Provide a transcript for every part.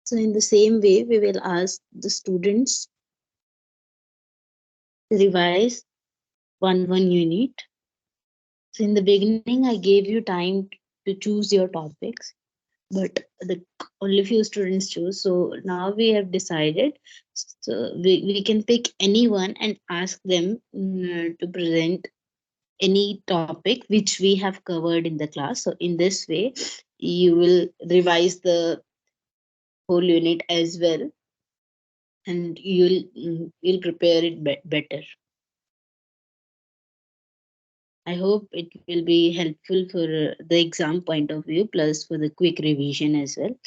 So in the same way, we will ask the students to revise one unit. So in the beginning, I gave you time to choose your topics, but the only few students choose. So now we have decided, so we can pick anyone and ask them to present any topic which we have covered in the class. So in this way, you will revise the whole unit as well, and you'll prepare it better. I hope it will be helpful for the exam point of view, plus for the quick revision as well,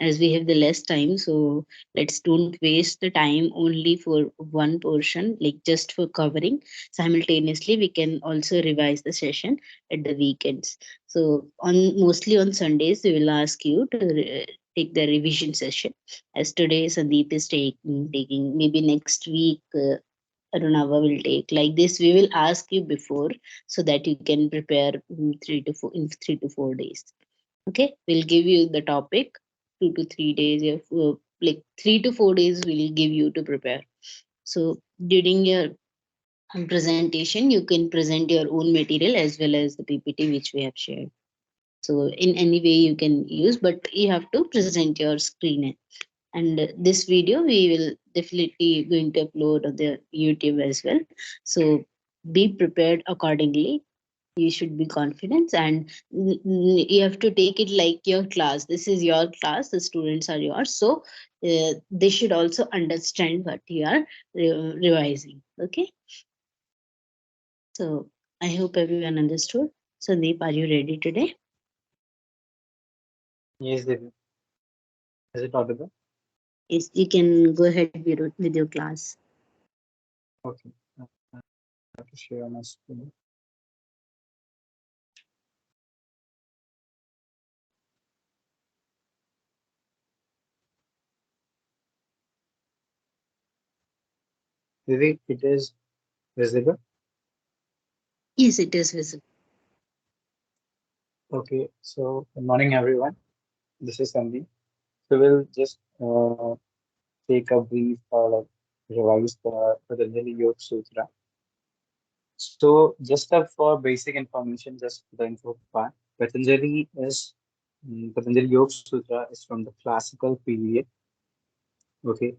as we have the less time. So let's don't waste the time only for one portion, like just for covering. Simultaneously, we can also revise the session at the weekends. So on mostly on Sundays, we will ask you to take the revision session. As today, Sandeep is taking maybe next week. Runava will take like this. We will ask you before so that you can prepare 3 to 4 days. Okay, we'll give you the topic 2 to 3 days. Like 3 to 4 days, we'll give you to prepare. So during your presentation, you can present your own material as well as the PPT which we have shared. So in any way you can use, but you have to present your screen. And this video we will definitely going to upload on the YouTube as well. So be prepared accordingly. You should be confident, and you have to take it like your class. This is your class, the students are yours, so they should also understand what you are revising. Okay, so I hope everyone understood. Sandeep, are you ready today? Yes, Devi. Is it audible? Yes, you can go ahead with your class. Okay. I have to share my screen. Devi, it is visible. Yes, it is visible. Okay. So, good morning, everyone. This is Sandeep. So, we'll just take a brief revise the Patanjali Yoga Sutra. So, just for basic information, just the info part, Patanjali Yoga Sutra is from the classical period. Okay,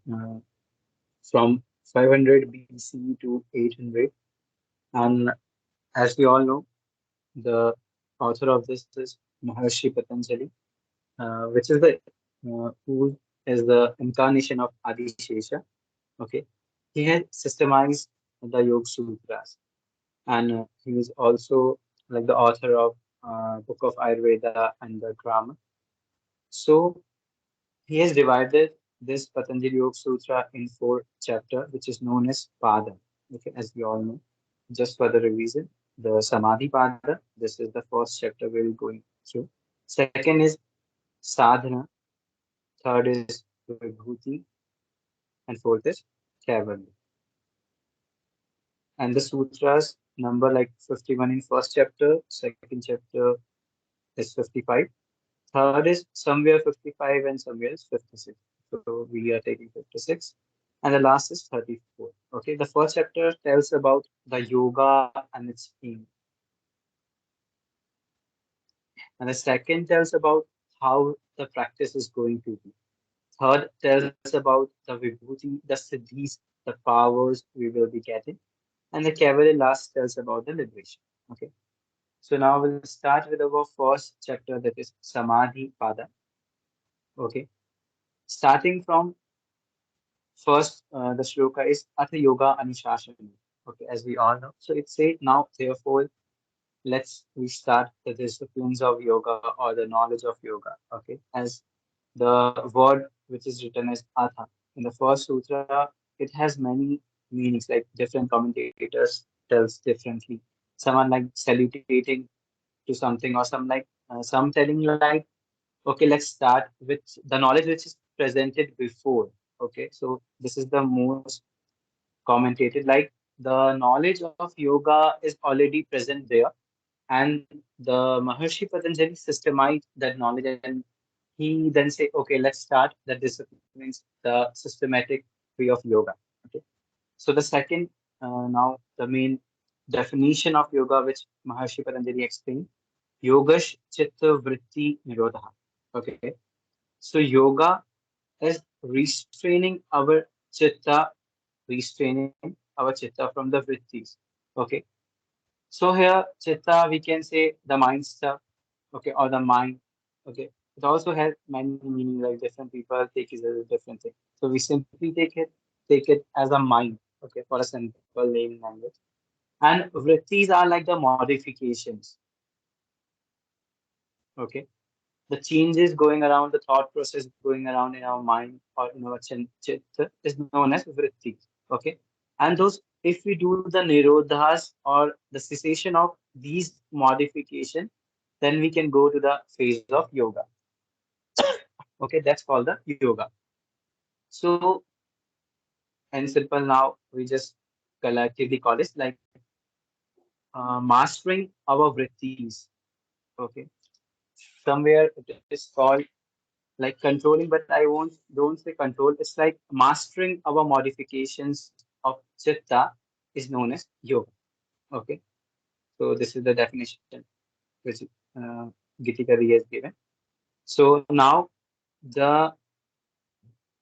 from 500 BC to 800, and as we all know, the author of this is Maharshi Patanjali, which is the who is the incarnation of Adishesha. Okay, he had systemized the Yoga Sutras, and he is also like the author of book of Ayurveda and the grammar. So he has divided this Patanjali Yoga Sutra in four chapters, which is known as PAADA. Okay, as we all know. Just for the revision, the Samadhi PAADA, this is the first chapter we'll going through. Second is Sadhana, third is Vibhuti, and fourth is Kaivalya. And the sutras number like 51 in first chapter, second chapter is 55, third is somewhere 55 and somewhere is 56. So we are taking 56. And the last is 34. Okay, the first chapter tells about the yoga and its aim. And the second tells about how the practice is going to be. Third tells about the vibhuti, the siddhis, the powers we will be getting. And the Kaivalya last tells about the liberation. Okay. So now we'll start with our first chapter, that is Samadhi Pada. Okay. Starting from first, the shloka is Atha Yoga Anushasana. Okay, as we all know. So it says now, therefore, we start the disciplines of yoga or the knowledge of yoga. Okay, as the word which is written as Atha in the first sutra, it has many meanings. Like different commentators tells differently. Someone like salutating to something, or some telling like, okay, let's start with the knowledge which is presented before. Okay, so this is the most commentated, like the knowledge of yoga is already present there, and the Maharshi Patanjali systemized that knowledge, and he he then say, okay, let's start the disciplines, the systematic way of yoga. Okay. So the second, now the main definition of yoga, which Maharshi Patanjali explained, Yogash Chitta Vritti Nirodha. Okay. So yoga is restraining our chitta, restraining our chitta from the vrittis. Okay. So here, chitta, we can say the mind stuff, okay, or the mind, okay. It also has many meaning, like different people take it as a different thing. So we simply take it as a mind, okay, for a simple layman language. And vrittis are like the modifications, okay. The changes going around, the thought process going around in our mind or in our chitta is known as vrittis, okay. And those, if we do the nirodhas or the cessation of these modification, then we can go to the phase of yoga. Okay, that's called the yoga. So, in simple now, we just collectively call it like mastering our vrittis. Okay, somewhere it is called like controlling, but I won't don't say control. It's like mastering our modifications of chitta is known as yoga. Okay, so this is the definition which Gitikari has given. So now the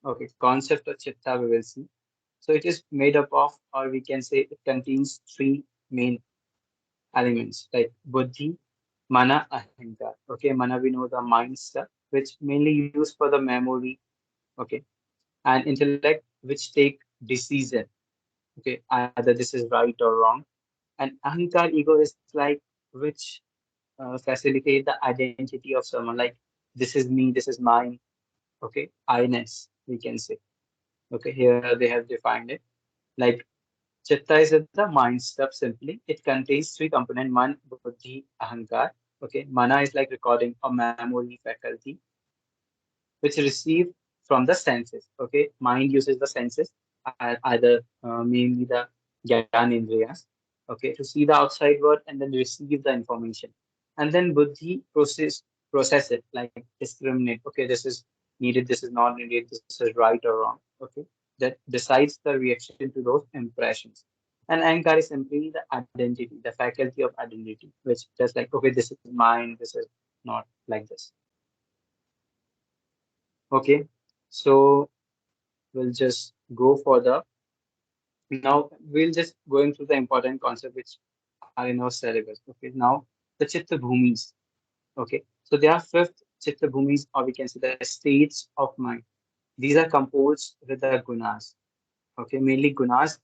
okay concept of chitta we will see. So it is made up of, or we can say it contains three main elements like buddhi, mana, ahankar. Okay, mana we know the mind stuff, which mainly used for the memory. Okay, and intellect which take decision. Okay, either this is right or wrong. And ahankar ego is like which facilitate the identity of someone. Like this is me, this is mine. Okay, I-ness we can say. Okay, here they have defined it. Like chitta is the mind stuff simply. It contains three components: man, buddhi, ahankar. Okay, mana is like recording or memory faculty which receive from the senses. Okay, mind uses the senses, either mainly the Gyan Indriyas, okay, to see the outside world and then receive the information. And then buddhi process it, like discriminate. Okay, this is needed, this is not needed, this is right or wrong. Okay, that decides the reaction to those impressions. And ahankar is simply the identity, the faculty of identity, which just like, okay, this is mine, this is not like this. Okay, so we'll just go for the now we'll just going through the important concepts which are in our syllabus. Okay, now the Chitta-Bhumis. Okay, so there are fifth Chitta-Bhumis, or we can say the states of mind. These are composed with the gunas. Okay, mainly gunas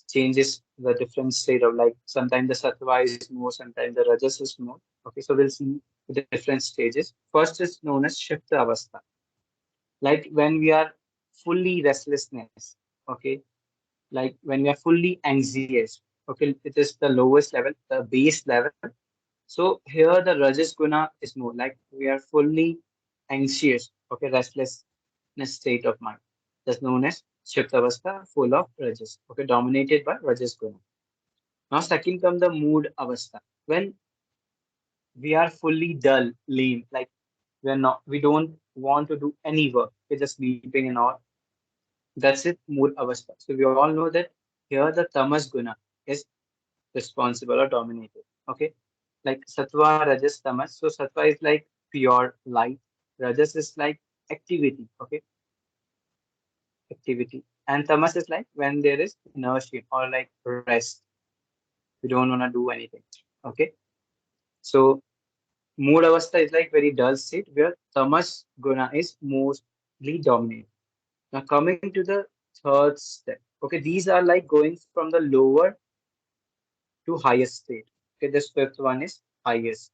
changes the different state of like sometimes the sattva is more, sometimes the rajas is more. Okay, so we'll see the different stages. First is known as Shifta Avastha, like when we are fully restlessness. Okay, like when we are fully anxious. Okay, it is the lowest level, the base level. So here the rajas guna is more like we are fully anxious. Okay, restlessness state of mind. That's known as Shiptavastha, full of rajas. Okay, dominated by rajas guna. Now second comes the mood avastha. When we are fully dull, lame, like we don't want to do any work. We're just sleeping and all. That's it, mood avastha. So we all know that here the tamas guna is responsible or dominated. Okay, like sattva, rajas, tamas. So sattva is like pure light. Rajas is like activity. Okay, activity. And tamas is like when there is inertia or like rest. We don't want to do anything. Okay, so mood avastha is like very dull state where tamas guna is mostly dominant. Now coming to the third step. Okay, these are like going from the lower to highest state. Okay, this fifth one is highest.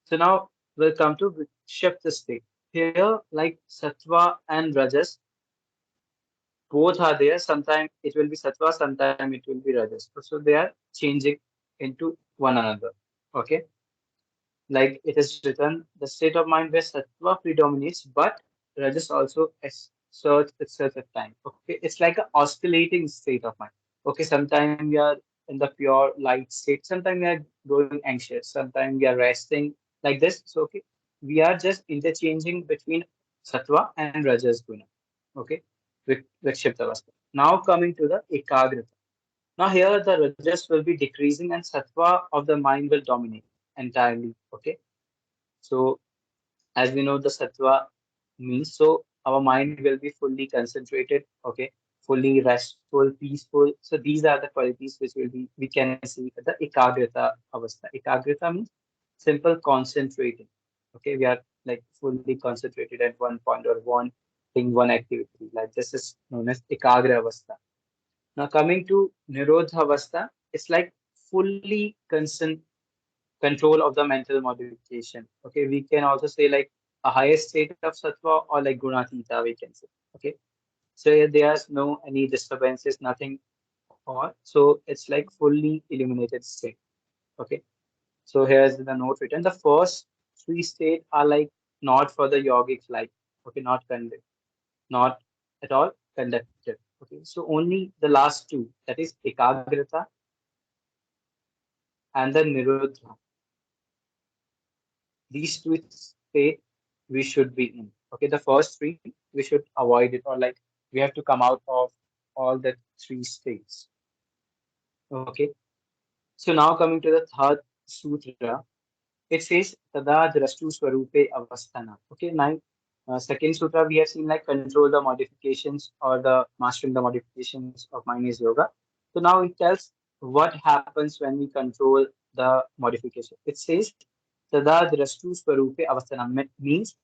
So now we'll come to shift the state. Here, like Sattva and Rajas, both are there. Sometimes it will be Sattva, sometimes it will be Rajas. So they are changing into one another. Okay, like it is written, the state of mind where Sattva predominates, but Rajas also asserts itself at time. Okay, it's like an oscillating state of mind. Okay, sometimes we are in the pure light state, sometimes we are going anxious, sometimes we are resting like this. So okay. we are just interchanging between sattva and rajas guna. Okay, vikshipta avastha. Now coming to the ekagrita. Now here the rajas will be decreasing and sattva of the mind will dominate entirely. Okay, so as we know the sattva means, so our mind will be fully concentrated. Okay, fully restful, peaceful. So these are the qualities which will be we can see at the ekagrita avastha. Ekagrita means simple concentrating. Okay, we are like fully concentrated at one point or one thing, one activity. Like this is known as ekagra avastha. Now coming to nirodha avastha, it's like fully control of the mental modification. Okay, we can also say like a highest state of sattva or like gunatita, we can say. Okay, so here there's no any disturbances, nothing, or so it's like fully illuminated state. Okay, so here's the note written. The first three states are like not for the yogic life. Okay, not at all conducted. Okay, so only the last two, that is ekagrita and the nirodha. These two states we should be in. Okay, the first three we should avoid it, or like we have to come out of all the three states. Okay, so now coming to the third sutra, it says tada drashtu swarupe avasthana. Okay, now second sutra we have seen like control the modifications or the mastering the modifications of mind is yoga. So now it tells what happens when we control the modification. It says tada drashtu swarupe avasthana means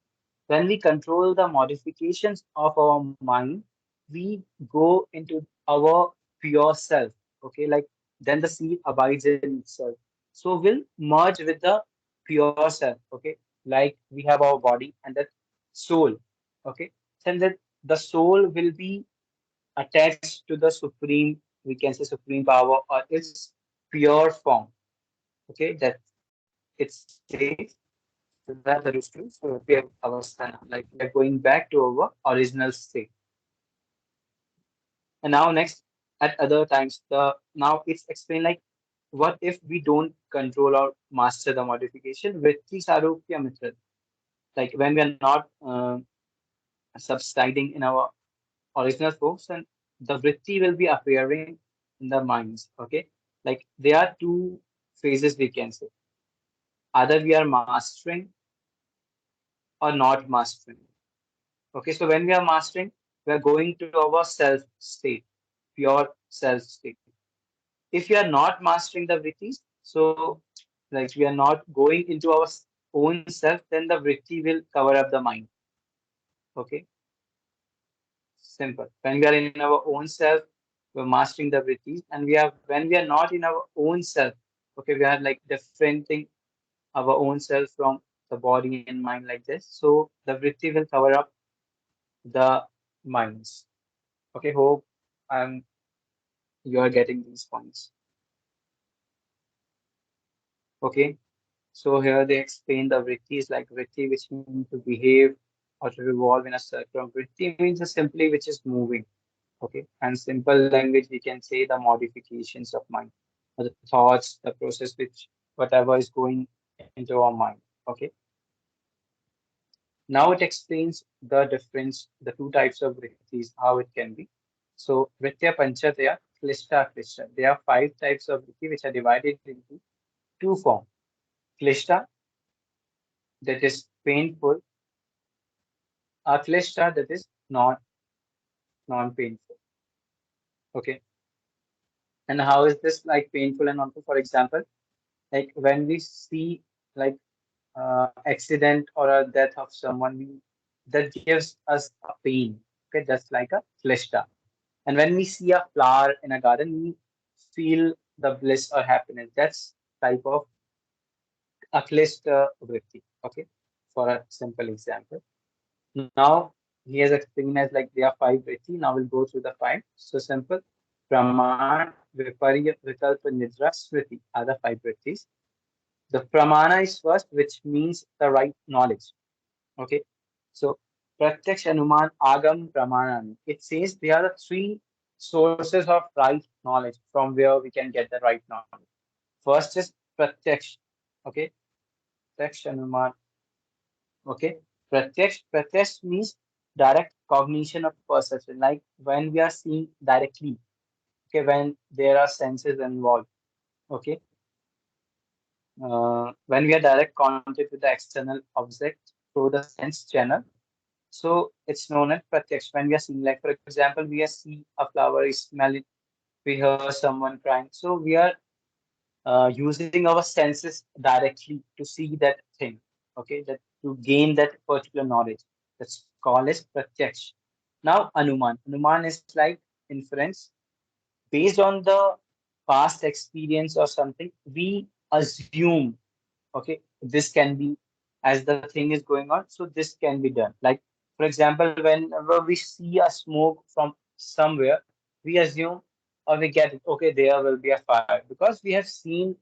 when we control the modifications of our mind, we go into our pure self. Okay, like then the seed abides in itself. So we'll merge with the pure self. Okay, like we have our body and that soul. Okay, then that the soul will be attached to the supreme, we can say supreme power or its pure form. Okay, that it says that the Rustu, so we have Avasthana, like we are going back to our original state. And now next at other times, the now it's explained like what if we don't control or master the modification? Vritti Sarupya Mitra. Like when we are not subsiding in our original forms, and the vritti will be appearing in the minds. Okay, like there are two phases we can say. Either we are mastering or not mastering. Okay, so when we are mastering, we are going to our self state, pure self state. If we are not mastering the vrittis, so like we are not going into our own self, then the vritti will cover up the mind. Okay, simple. When we are in our own self, we're mastering the vrittis, and we are when we are not in our own self. Okay, we are like differenting our own self from the body and mind like this. So the vritti will cover up the minds. Okay, hope I'm you are getting these points. Okay, so here they explain the vritti is like vritti, which means to behave or to revolve in a circle. Vritti means simply which is moving. Okay, and simple language we can say the modifications of mind, or the thoughts, the process which whatever is going into our mind. Okay, now it explains the difference, the two types of vrittis, how it can be. So vritya panchataya, klishta, klishta. There are five types of vritti which are divided into two forms. Klishta, that is painful, klishta, that is non-painful. Okay. And how is this like painful and non-painful? For example, like when we see like accident or a death of someone, that gives us a pain. Okay, that's like a klishta. And when we see a flower in a garden, we feel the bliss or happiness. That's type of klishta vritti. Okay, for a simple example. Now, he has explained as like there are five vritti. Now we'll go through the five. So simple. Praman, Viparya, Vikalpa, Nidra, Smriti are the five vrittis. The pramana is first, which means the right knowledge. Okay. So Pratyaksh, Anuman, Agam, Pramana. It says they are the three sources of right knowledge from where we can get the right knowledge. First is Pratyaksh. Okay. Pratyaksh, Anuman, Okay. Pratyaksh means direct cognition of perception, like when we are seeing directly, okay, when there are senses involved, okay, when we are direct contact with the external object through the sense channel. So it's known as pratyaksh when we are seeing, like for example, we are see a flower, we smell it, we hear someone crying. So we are using our senses directly to see that thing, okay, that to gain that particular knowledge. That's called as pratyaksh. Now, anuman. Anuman is like inference based on the past experience or something. We assume, okay, this can be, as the thing is going on, so this can be done. Like, for example, whenever we see a smoke from somewhere, we assume or we get, okay, there will be a fire because we have seen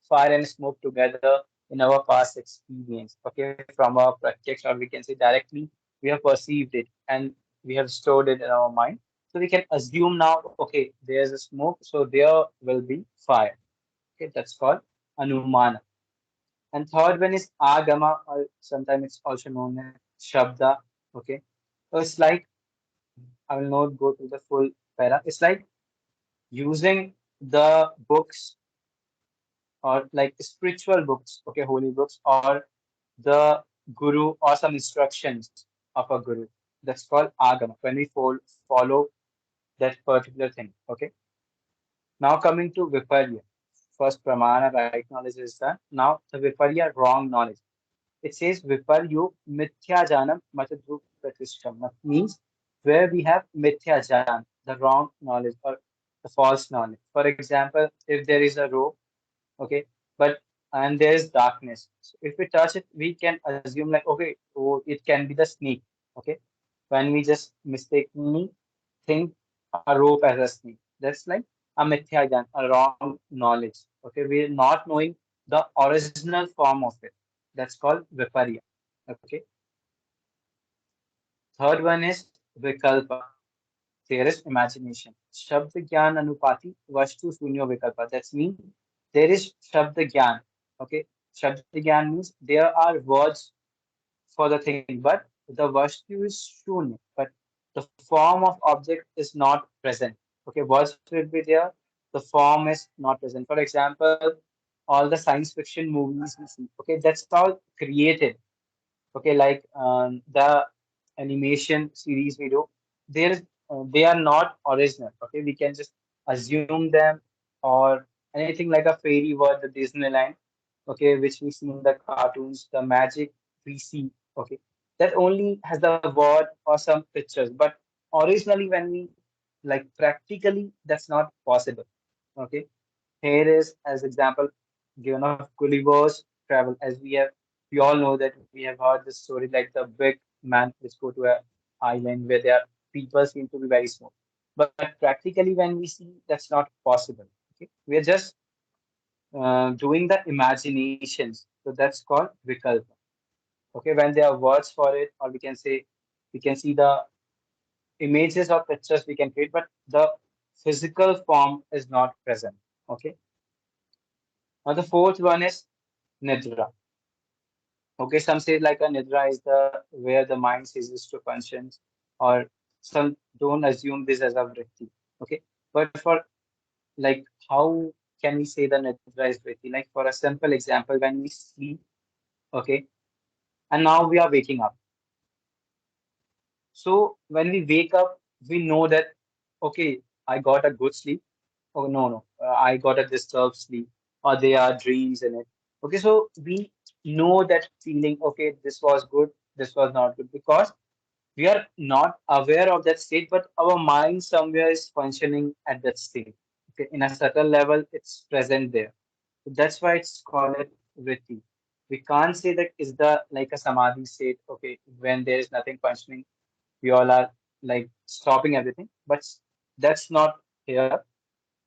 fire and smoke together in our past experience, okay, from our practice, or we can say directly we have perceived it and we have stored it in our mind. So we can assume now, okay, there's a smoke, so there will be fire. Okay, that's called anumana. And third one is agama, or sometimes it's also known as shabda. Okay, so it's like, I will not go to the full para. It's like using the books or like spiritual books, okay, holy books, or the guru or some instructions of a guru. That's called agama when we follow that particular thing. Okay. Now coming to viparya. First pramana, right knowledge is done. Now the viparya, wrong knowledge. It says Viparyo Mithya Janam Matadru Pratishtam. That means where we have Mithya Jan, the wrong knowledge or the false knowledge. For example, if there is a rope, okay, but and there is darkness. So if we touch it, we can assume like, okay, oh, it can be the snake. Okay, when we just mistakenly think a rope as a snake. That's like a mithya jnana, a wrong knowledge. Okay, we're not knowing the original form of it. That's called viparya. Okay. Third one is vikalpa. There is imagination. Shabda gyan anupati vastu sunyo vikalpa. That's mean there is shabda gyan. Okay. Shabda gyan means there are words for the thing, but the vastu is shunya, but the form of object is not present. Okay, words will be there, the form is not present. For example, all the science fiction movies we see, okay, that's all created. Okay, like the animation series we do, there they are not original. Okay, we can just assume them, or anything like a fairy world, the Disneyland, okay, which we see in the cartoons, the magic we see, okay, that only has the word or some pictures, but originally when we like practically that's not possible. Okay, here is as example given of Gulliver's travel, as we all know that we have heard this story like the big man which go to a island where their people seem to be very small. But practically when we see that's not possible. Okay, we are just doing the imaginations. So that's called vikalpa. Okay, when there are words for it, or we can say we can see the images or pictures we can create, but the physical form is not present. Okay. Now the fourth one is nidra. Okay, some say like a nidra is the where the mind ceases to function, or some don't assume this as a vritti. Okay, but for like how can we say the nidra is vritti? Like for a simple example, when we sleep, okay, and now we are waking up. So when we wake up, we know that okay, I got a good sleep. Oh no, no, I got a disturbed sleep, or there are dreams in it. Okay, so we know that feeling. Okay, this was good, this was not good, because we are not aware of that state, but our mind somewhere is functioning at that state. Okay, in a subtle level, it's present there. So that's why it's called it vritti. We can't say that is the like a samadhi state. Okay, when there is nothing functioning, we all are like stopping everything, but that's not here.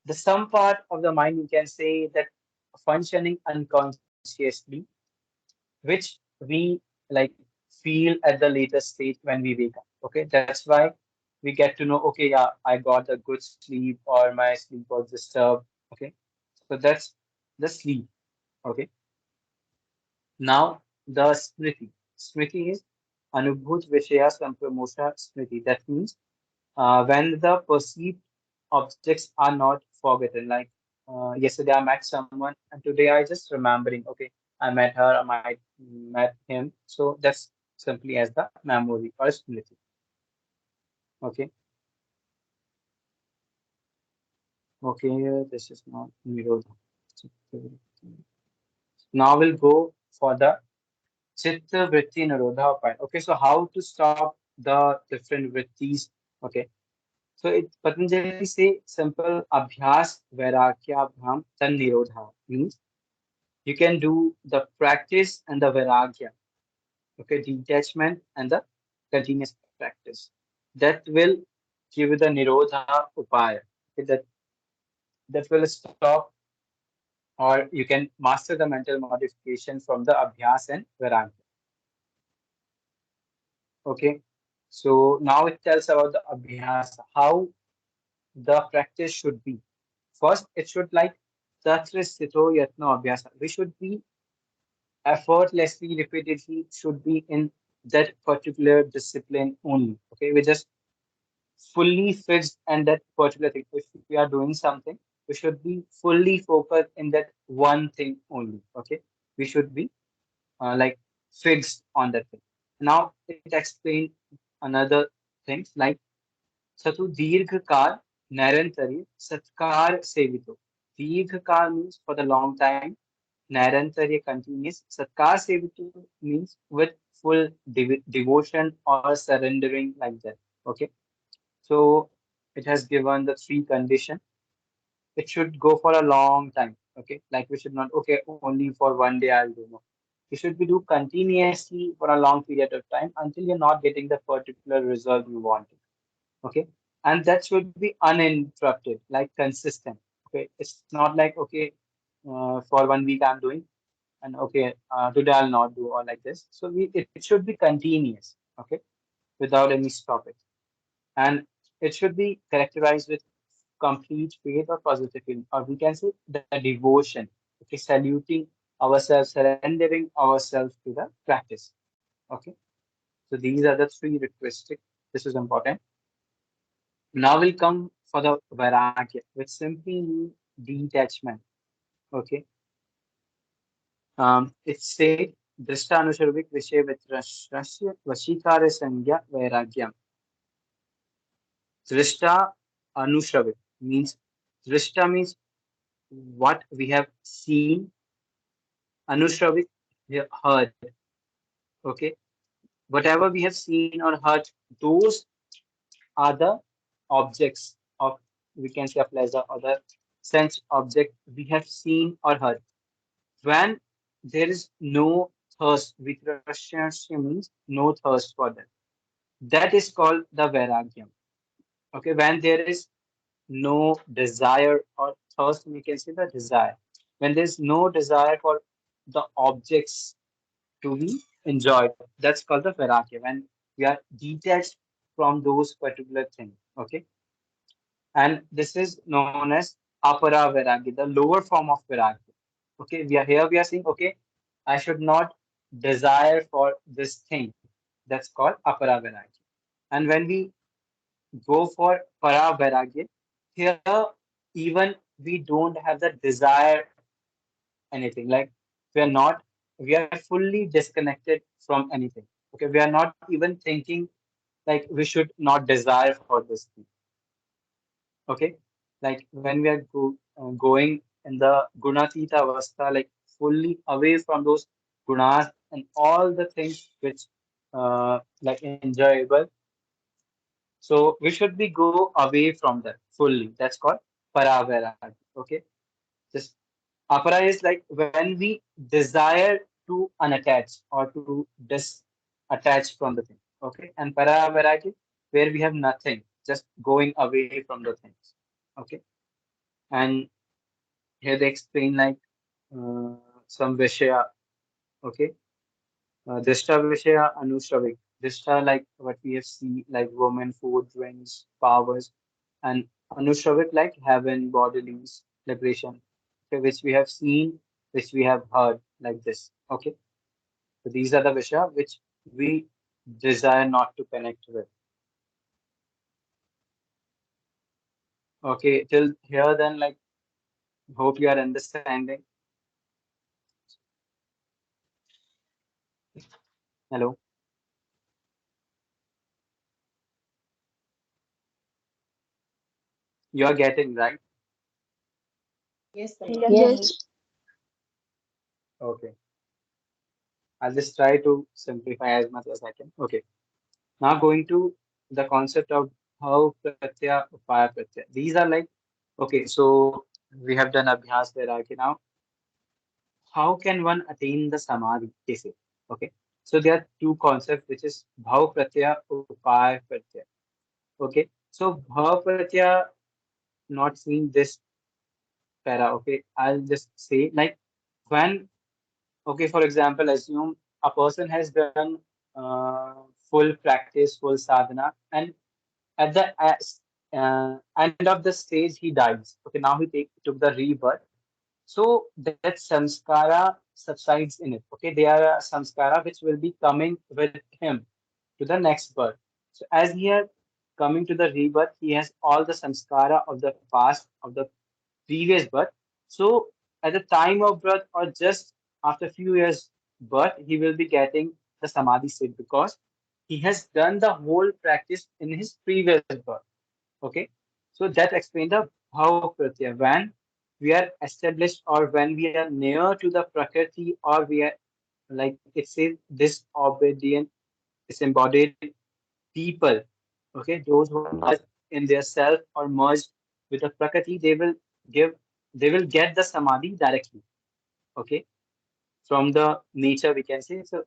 The some part of the mind you can say that functioning unconsciously, which we like feel at the later stage when we wake up. Okay, that's why we get to know, okay, yeah, I got a good sleep or my sleep was disturbed. Okay, so that's the sleep. Okay, now the smriti. Smriti is Anubhut Vishaya Sampramosha Smriti. That means when the perceived objects are not forgotten. Like yesterday I met someone and today I just remembering, okay, I met her, I might met him. So that's simply as the memory or smriti. Okay. Okay, this is not Nirodha. Now we'll go for the Chitta-Vrittinirodhopaya. Okay, so how to stop the different vrittis. Okay, so it Patanjali say simple Abhyas Vairagya Bham Tan Nirodha means you can do the practice and the Vairagya. Okay, detachment and the continuous practice. That will give you the Nirodha Upaya. Okay, that will stop or you can master the mental modification from the Abhyas and Vairagya. Okay, so now it tells about the Abhyasa, how the practice should be. First, it should like Tatra Sthito Yatna Abhyasa. We should be effortlessly, repeatedly, should be in that particular discipline only. Okay, we just fully fixed and that particular thing. If we are doing something, we should be fully focused in that one thing only. Okay, we should be like fixed on that thing. Now it explained another things like Satu Dirghakal Narantari Satkar Sevito. Dirghakal means for the long time, Narantari continuous. Satkar Sevito means with full devotion or surrendering like that. Okay. So it has given the three condition. It should go for a long time. Okay. Like we should not, okay, only for one day I'll do no. You should be do continuously for a long period of time until you're not getting the particular result you want. Okay, and that should be uninterrupted, like consistent. Okay, it's not like okay, for 1 week I'm doing and okay, today I'll not do or like this. So it should be continuous. Okay, without any stoppage, and it should be characterized with complete faith or positive feeling, or we can say the devotion. Okay, saluting ourselves, surrendering ourselves to the practice. Okay, so these are the three requisite. This is important. Now we'll come for the Vairagya, which simply means detachment. Okay. It said Drishtanusharvik Vishay Vitrasya Vashikara Sangya Vairagyam. Drishta Anushavik means Drishta means what we have seen, Anushavik we have heard. Okay. Whatever we have seen or heard, those are the objects of we can say applies the other sense object we have seen or heard. When there is no thirst, vitrasya means no thirst for that. That is called the vairagyam. Okay, when there is no desire or thirst, we can say the desire. When there is no desire for the objects to be enjoyed, that's called the vairagya. When we are detached from those particular things. Okay, and this is known as apara vairagya, the lower form of vairagya. Okay, we are here. We are saying, okay, I should not desire for this thing. That's called apara vairagya. And when we go for para vairagya, here even we don't have the desire anything. Like we are not, we are fully disconnected from anything. Okay, we are not even thinking like we should not desire for this thing. Okay, like when we are going in the gunatita avastha, like fully away from those gunas and all the things which like enjoyable. So we should be go away from that fully. That's called paravarag. Okay, just apara is like when we desire to unattach or to disattach from the thing. Okay, and paravarag where we have nothing, just going away from the things. Okay, and here they explain like uh, some Vishaya. Okay, Drishta Vishaya Anushavik. Drishta like what we have seen like woman, food, drinks, powers, and Anushavik like heaven, bodilies, liberation. Okay, which we have seen, which we have heard like this. Okay, so these are the Vishaya which we desire not to connect with. Okay, till here then, like, hope you are understanding. Hello, you are getting right. Yes. Yes. Okay, I'll just try to simplify as much as I can. Okay, now going to the concept of how pratyaya, upaya pratyaya. These are like, okay, so we have done abhyas, vairagya. Now, how can one attain the samadhi? They say. Okay, so there are two concepts, which is bhav pratyaya, upaya pratyaya. Okay, so bhav pratyaya, not seeing this para. Okay, I'll just say like when, okay, for example, assume a person has done full practice, full sadhana, and at the end of the stage he dies. Okay, now took the rebirth. So that samskara subsides in it. Okay, there are samskara which will be coming with him to the next birth. So as he are coming to the rebirth, he has all the samskara of the past, of the previous birth. So at the time of birth or just after few years birth, he will be getting the samadhi state because he has done the whole practice in his previous birth. Okay, so that explains the bhava pratyaya. When we are established or when we are near to the prakriti, or we are, like it says, this obedient, this embodied people. Okay, those who are merged in their self or merged with the prakriti, give they will get the samadhi directly. Okay, from the nature we can say. So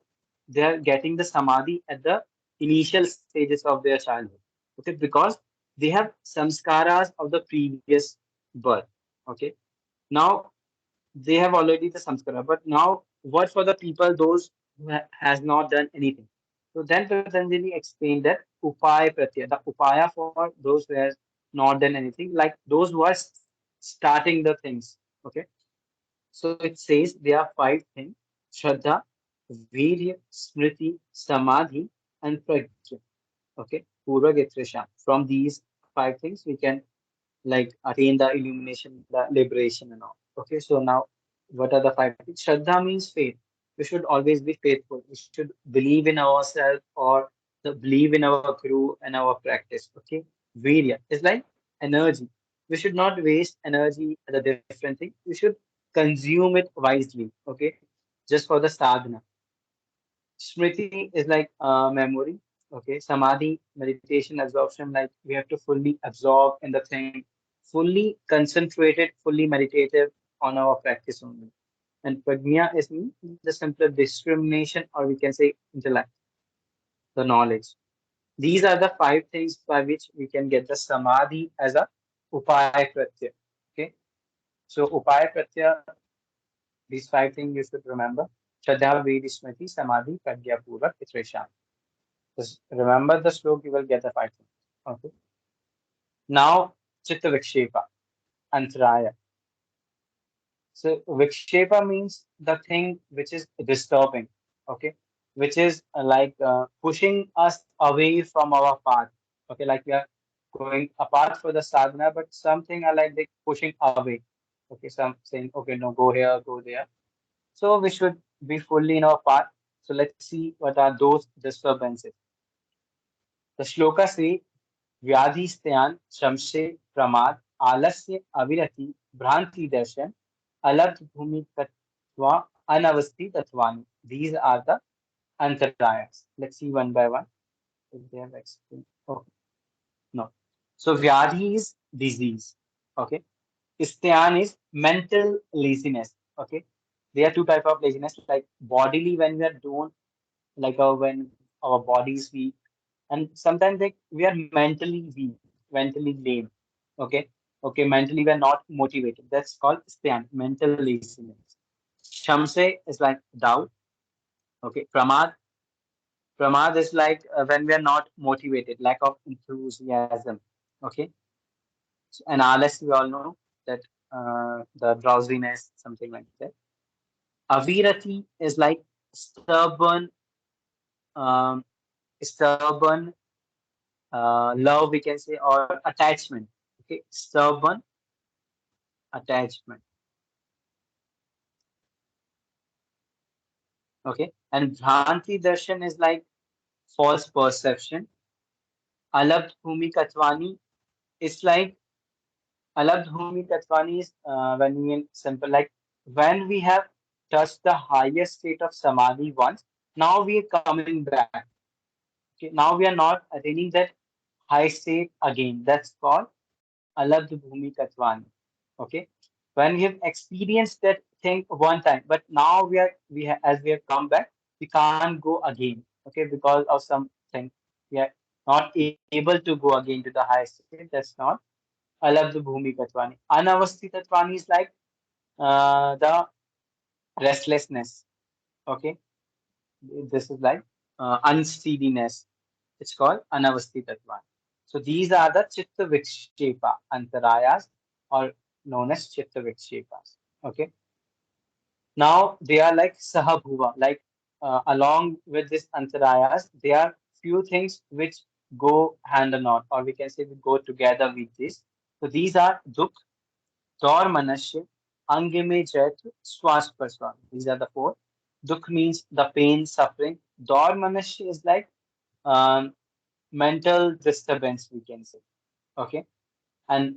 they are getting the samadhi at the initial stages of their childhood. Okay, because they have samskaras of the previous birth. Okay, now they have already the samskara, but now what for the people those who has not done anything? So then Patanjali explained that upaya pratyaya, the upaya for those who has not done anything, like those who are starting the things. Okay, so it says there are five things: Shraddha, Virya, Smriti, Samadhi, and Prajna. Okay, Purva Gitrisha. From these five things, we can like attain the illumination, the liberation, and all. Okay, so now what are the five things? Shraddha means faith. We should always be faithful. We should believe in ourselves or believe in our guru and our practice. Okay, Virya is like energy. We should not waste energy at a different thing. We should consume it wisely. Okay, just for the sadhana. Smriti is like memory. Okay, samadhi, meditation, absorption. Like we have to fully absorb in the thing, fully concentrated, fully meditative on our practice only. And prajna is mean the simpler discrimination, or we can say intellect, the knowledge. These are the five things by which we can get the samadhi as a upaya pratyaya. Okay, so upaya pratyaya, these five things you should remember: Shraddha, Vedi, Smriti, Samadhi, Pragya, Purva, Itresha. Just remember the slope, you will get the five things. Okay. Now, Chitta-Vikshepa, Antaraya. So, Vikshepa means the thing which is disturbing, okay, which is pushing us away from our path. Okay, like we are going apart for the sadhana, but something are like they pushing away. Okay, some saying, okay, no, go here, go there. So, we should be fully in our path. So, let's see what are those disturbances. The shloka say व्याधिस्त्यान शमशे प्रमाद आलस्य अविरति भ्रांति दर्शन अलब्ध भूमि तत्वा अनवस्थी तत्वानि. These are the antarayas. Let's see one by one if they have explained. Okay, no. So vyadhi is disease. Okay, istyan is mental laziness. Okay, there are two type of laziness, like bodily when we are don't, like when our body is weak, and sometimes like we are mentally weak, mentally lame. Okay, okay, mentally we are not motivated. That's called stan, mental laziness. Shamse is like doubt. Okay, pramad is like when we are not motivated, lack of enthusiasm. Okay, and alas we all know that the drowsiness, something like that. Avirati is like stubborn um, stubborn, love, we can say, or attachment. Okay, stubborn attachment. Okay, and Bhranti darshan is like false perception. Alabdh bhumi katvani is like Alabdh bhumi katvani is when we in simple like when we have touched the highest state of samadhi once, now we are coming back. Okay, now we are not attaining that high state again. That's called Alabdh bhumi katvani. Okay, when we have experienced that thing one time, but now as we have come back, we can't go again. Okay, because of something, we are not able to go again to the high state. That's not Alabdh bhumi katvani. Anavasthitatwani is like the restlessness. Okay, this is like unsteadiness. It's called anavasthitatwani. So these are the Chitta-Vikshepa Antarayas, or known as Chitta-Vikshepas. Okay. Now they are like Sahabhuva, like along with this Antarayas, there are few things which go hand in hand, or we can say we go together with this. So these are Dukh, Daur Manashya, Angime Jait, Swas Praswas. These are the four. Dukh means the pain, suffering. Daur Manashya is like um, mental disturbance, we can say. Okay. And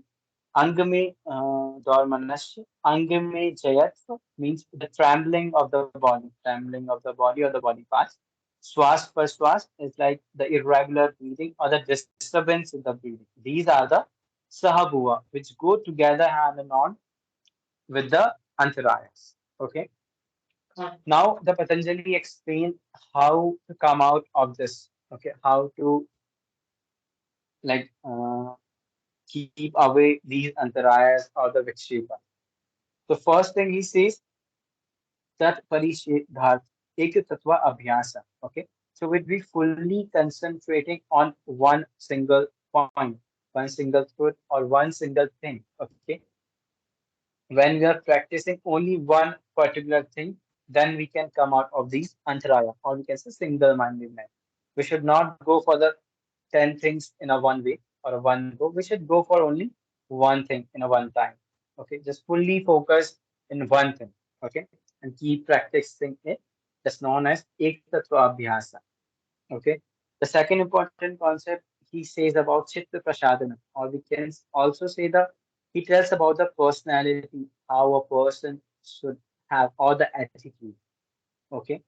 Angame Dormanasya, Angame Jayatva means the trembling of the body or the body parts. Swas per swas is like the irregular breathing or the disturbance in the breathing. These are the Sahabhuva, which go together hand in hand with the Antarayas. Okay. Now the Patanjali explained how to come out of this. Okay. How to like keep away these antarayas or the vikshepa. The first thing he says that parishedhar ektattva abhyasa. Okay, so we'd be fully concentrating on one single point, one single truth, or one single thing. Okay, when we are practicing only one particular thing, then we can come out of these antaraya, or we can say single-mindedness. We should not go for the 10 things in a one way or a one go. We should go for only one thing in a one time. Okay, just fully focus in one thing. Okay, and keep practicing it. That's known as Ektattva Abhyasa. Okay, the second important concept he says about Chitta-Prasadanam, or we can also say he tells about the personality, how a person should have, or the attitude. Okay,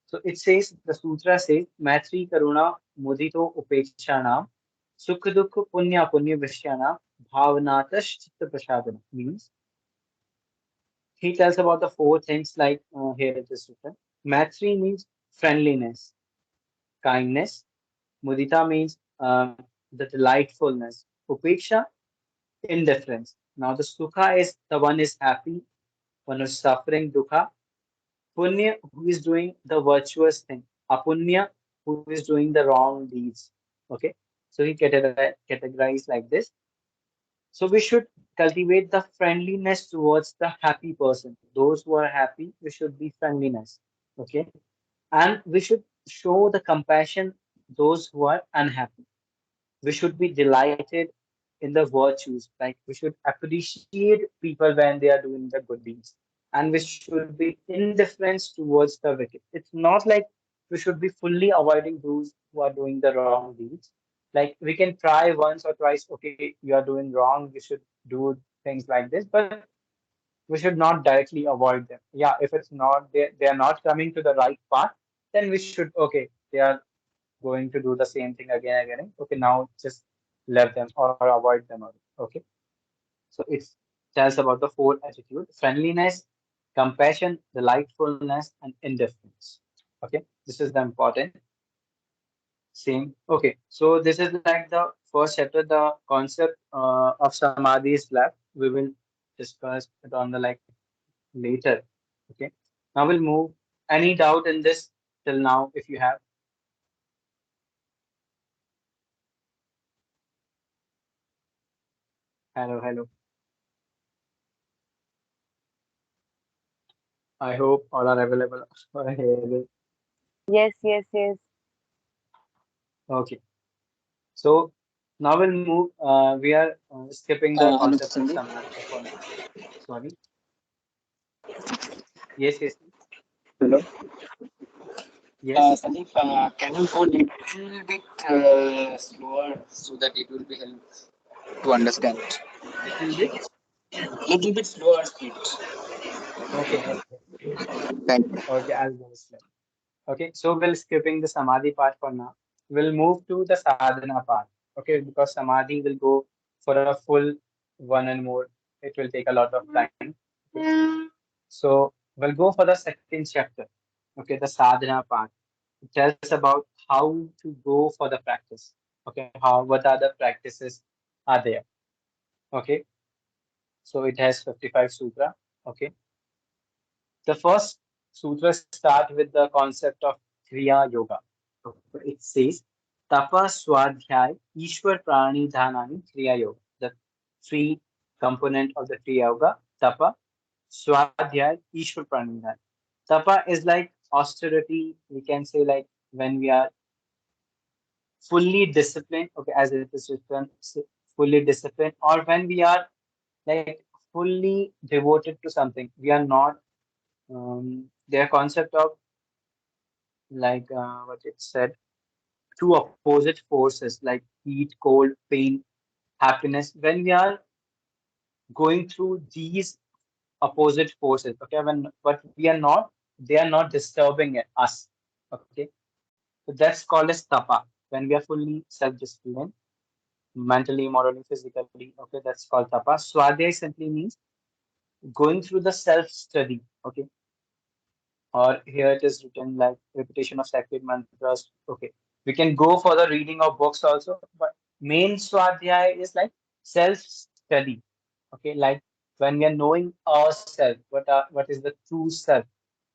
so it says, the sutra says, Maitri Karuna Mudito Upechanam Sukha Dukha Punya Punya Vishyana Bhavanatash Chitta Prasadana means he tells about the four things like here it is written. Maitri means friendliness, kindness. Mudita means the delightfulness. Upeksha, indifference. Now the Sukha is the one is happy, one is suffering, Dukha. Punya, who is doing the virtuous thing. Apunya, who is doing the wrong deeds. Okay. So he categorized like this. So we should cultivate the friendliness towards the happy person. Those who are happy, we should be friendliness. Okay. And we should show the compassion those who are unhappy. We should be delighted in the virtues. Like we should appreciate people when they are doing the good deeds. And we should be indifferent towards the wicked. It's not like we should be fully avoiding those who are doing the wrong deeds. Like we can try once or twice, okay, you are doing wrong, you should do things like this, but we should not directly avoid them. Yeah, if it's not they are not coming to the right path, then we should okay, they are going to do the same thing again and again. Okay, now just love them or avoid them. Okay, so it tells about the four attitude: friendliness, compassion, delightfulness, and indifference. Okay, this is the important same. Okay, so this is like the first chapter. The concept of samadhi is left. We will discuss it on the like later. Okay, now we'll move. Any doubt in this till now? If you have, hello, hello. I hope all are available for here. Yes, yes, yes. Okay. So now we'll move. We are skipping the Hello, concept of Sandeep. samadhi for now. Sorry. Yes, yes, Hello. yes. Sandeep, can you go little bit slower so that it will be help to understand? Little bit. Little bit slower speed. Okay, okay, Thank you. okay. I'll go slow. Okay, so we'll skipping the samadhi part for now. We'll move to the sadhana part. Okay, because samadhi will go for a full one and more. It will take a lot of time. Okay. So we'll go for the second chapter. Okay, the sadhana part. It tells about how to go for the practice. Okay, how what are the practices are there? Okay, so it has 55 sutra. Okay, the first sutra start with the concept of Kriya Yoga. Okay, it says Tapa Swadhyay Ishwar Prani Dhanani Kriya Yoga. The three component of the Kriya Yoga, Tapa, Swadhyay, Ishwar Prani Dhan. Tapa is like austerity, we can say like when we are fully disciplined, okay, as it is written, fully disciplined, or when we are like fully devoted to something, we are not their concept of like what it said, two opposite forces like heat, cold, pain, happiness. When we are going through these opposite forces, okay, when but we are not, they are not disturbing us. Okay, so that's called as tapa. When we are fully self-disciplined, mentally, morally, physically, okay, that's called tapa. Swadhyay simply means going through the self-study. Okay, or here it is written like repetition of sacred mantras. Okay, we can go for the reading of books also, but main swadhyaya is like self study. Okay, like when we are knowing ourselves, what is the true self,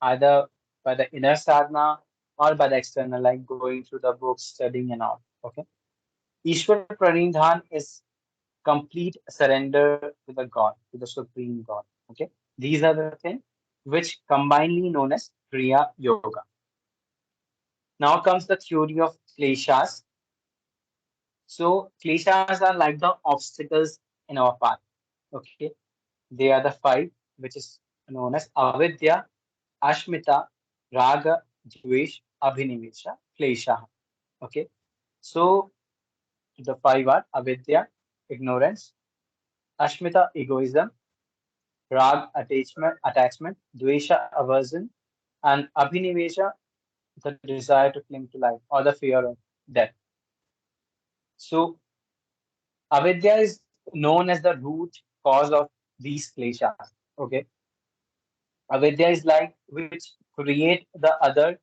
either by the inner sadhana or by the external, like going through the books, studying and all. Okay, Ishwar Pranidhan is complete surrender to the God, to the Supreme God. Okay, these are the things which combinedly known as Kriya Yoga. Now comes the theory of kleshas. So kleshas are like the obstacles in our path. Okay, they are the five, which is known as avidya, ashmita, raga, dvesh, abhinivesha, klesha. Okay, so the five are avidya, ignorance; ashmita, egoism; rag, attachment; dvesha, aversion; and abhinivesha, the desire to cling to life or the fear of death. So avidya is known as the root cause of these kleshas. Okay, avidya is like which create the other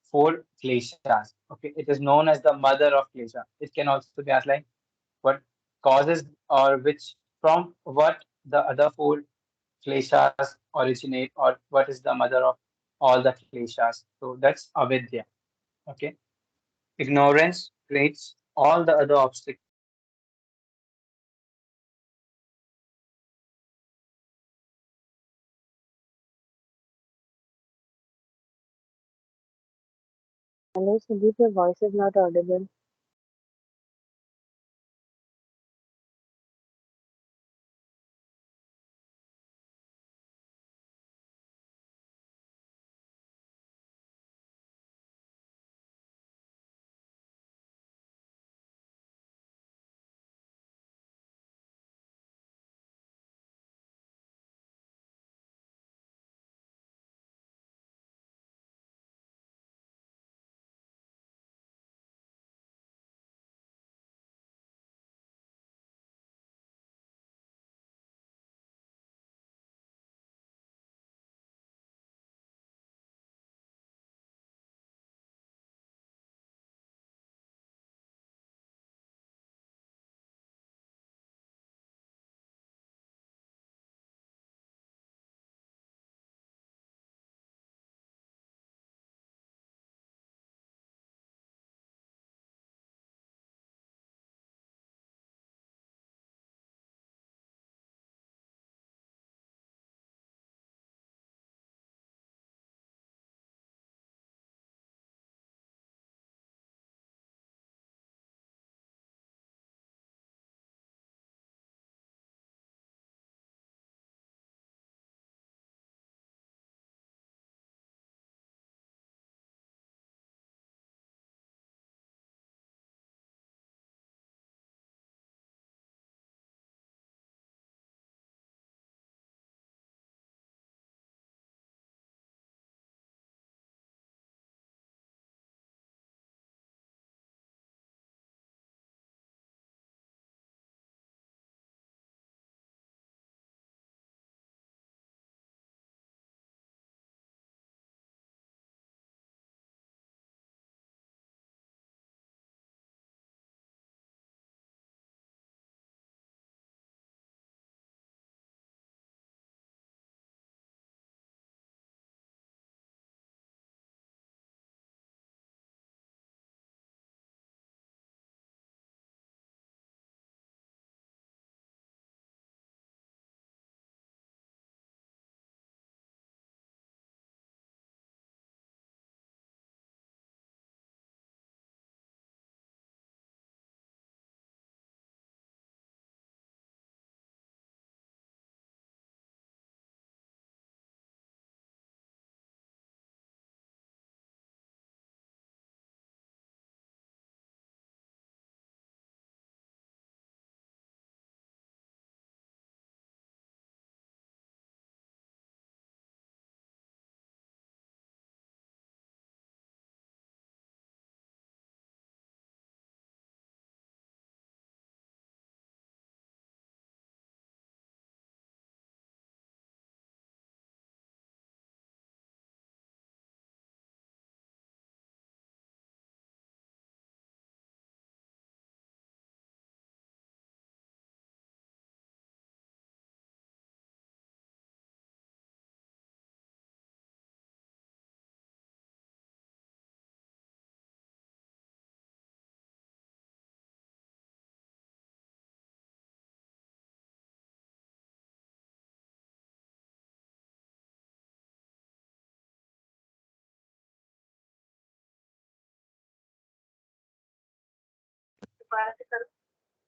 four kleshas. Okay, it is known as the mother of klesha. It can also be asked like what causes or which from what the other four kleshas originate, or what is the mother of all the kleshas. So that's avidya. Okay, ignorance creates all the other obstacles in our path. Okay, ashmita is Hello, Sandeep, your voice is not audible.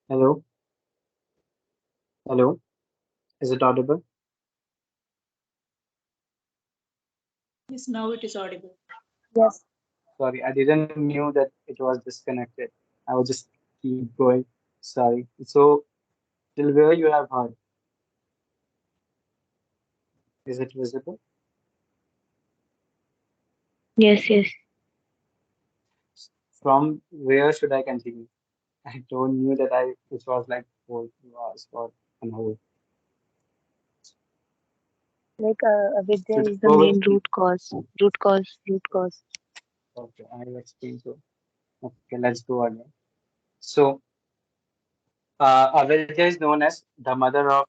Hello, hello. Is it audible? Yes, now it is audible. Yes, Sorry, I didn't knew that it was disconnected. I will just keep going. Sorry. So, till where you have heard? Is it visible? yes, yes. From where should I continue? I don't knew that it was like 4 hours or an hour. Like avidya Should is I the go main with? root cause. Root cause, root cause. Okay, I will explain so. Okay, let's go again. So, Avidya is known as the mother of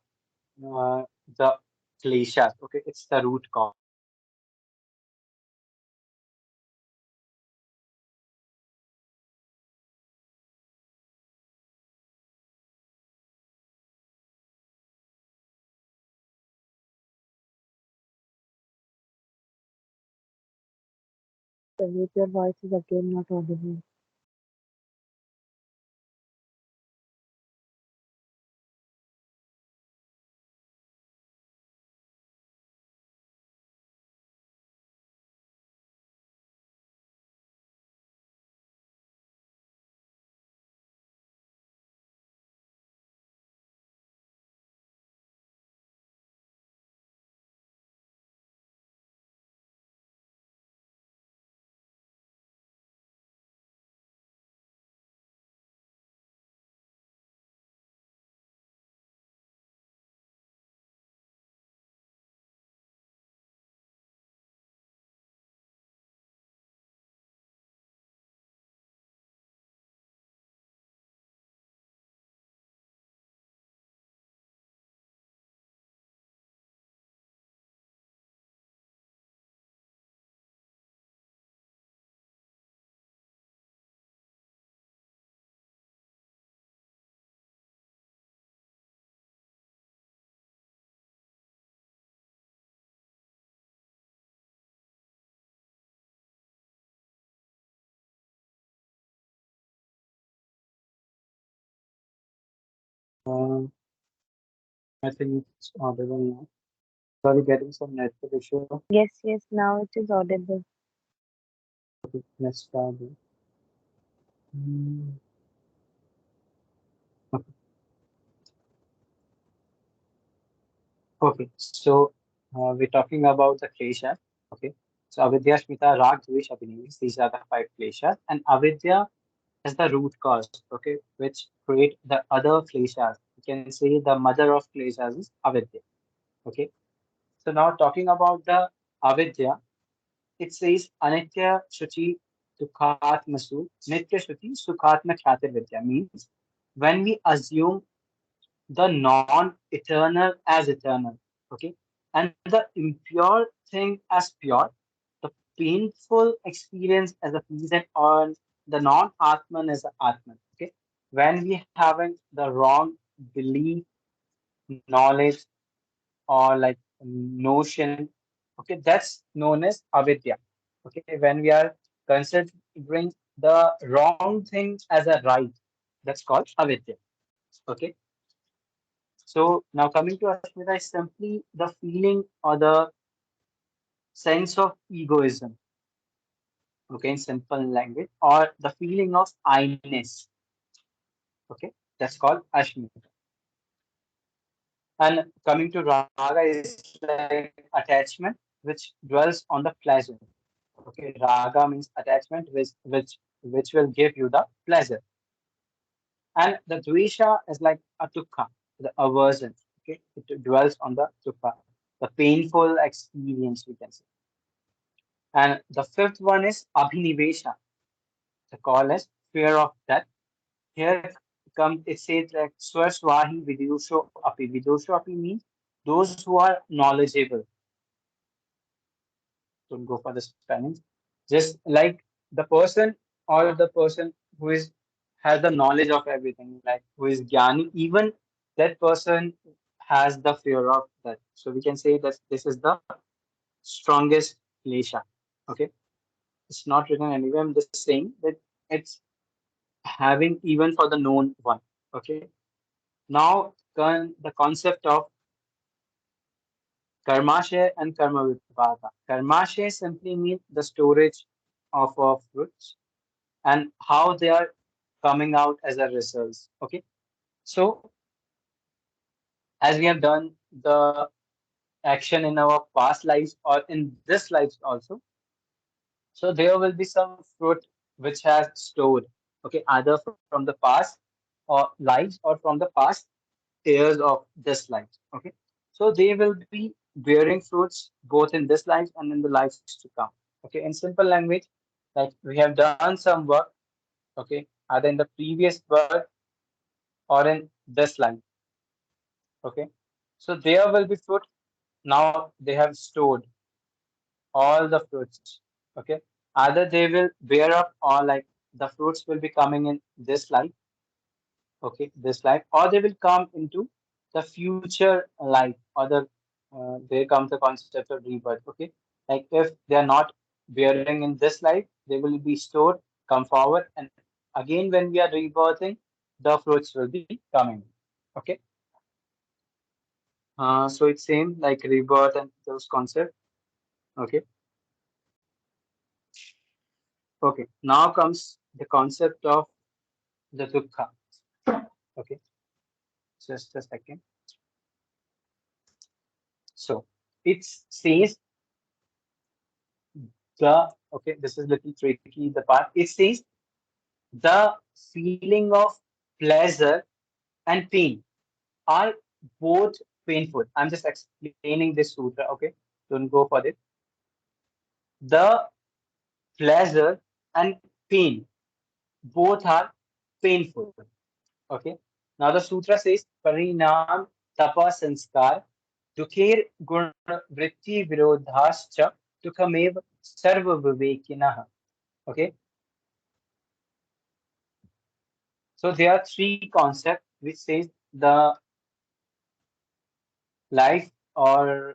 the kleshas. Okay, it's the root cause. With your voice is again not audible. Um, I think it's audible now. Sorry, getting some network issue. Yes, yes, now it is audible. Let's start. Mm, Okay, so we're talking about the kleshas. Okay, so avidya, smita, rag, dvesh, abhinivesh. These are the five kleshas, and avidya is the root cause. Okay, which create the other kleshas. You can say the mother of kleshas is avidya. Okay, so now talking about the avidya, it says anitya shuchi dukhatmasu nitya shuchi sukhatma khyate vidya means when we assume the non-eternal as eternal, okay, and the impure thing as pure, the painful experience as a pleasant, or the non-atman as a atman, okay. When we having the wrong belief, knowledge, or like notion, okay, that's known as avidya. Okay, when we are considering the wrong thing as a right, that's called avidya. Okay. So now coming to Ashmita is simply the feeling or the sense of egoism, okay, in simple language, or the feeling of I-ness, okay, that's called Ashmita. And coming to Raga is like attachment, which dwells on the pleasure. Okay, Raga means attachment, which will give you the pleasure. And the Dvesha is like a dukkha, the aversion. Okay, it dwells on the dukkha, the painful experience, we can say. And the fifth one is abhinivesha, the call is fear of death. Here comes it says like swaswahi vidusho api. Vidusho api means those who are knowledgeable. Don't go for the spelling. Just like the person or the person who is has the knowledge of everything, like who is jnani, even that person has the fear of death. So we can say that this is the strongest klesha. Okay, it's not written anywhere. I'm just saying that it's having even for the known one. Okay. Now, the concept of karmashaya and karma vipaka. Karmashaya simply means the storage of fruits and how they are coming out as a result. Okay. So, as we have done the action in our past lives or in this life also, so there will be some fruit which has stored, okay, either from the past or lives or from the past years of this life. Okay. So they will be bearing fruits both in this life and in the lives to come. Okay. In simple language, like we have done some work, okay, either in the previous birth or in this life. Okay. So there will be fruit. Now they have stored all the fruits. Okay. Either they will bear up or like the fruits will be coming in this life, okay, this life, or they will come into the future life, or there comes the concept of rebirth. Okay. Like if they are not bearing in this life, they will be stored, come forward, and again when we are rebirthing, the fruits will be coming. Okay. So it's same like rebirth and those concepts. Okay. Okay. Now comes the concept of the dukkha. Okay, just a second. So it says the, okay, this is little tricky the part. It says the feeling of pleasure and pain are both painful. I'm just explaining this sutra. Okay, don't go for it. The pleasure and pain both are painful. Okay. Now the sutra says parinam tapa sanskar dukher guna vritti virodhascha dukhamev sarva vivekinah. Okay. So there are three concepts which says the life or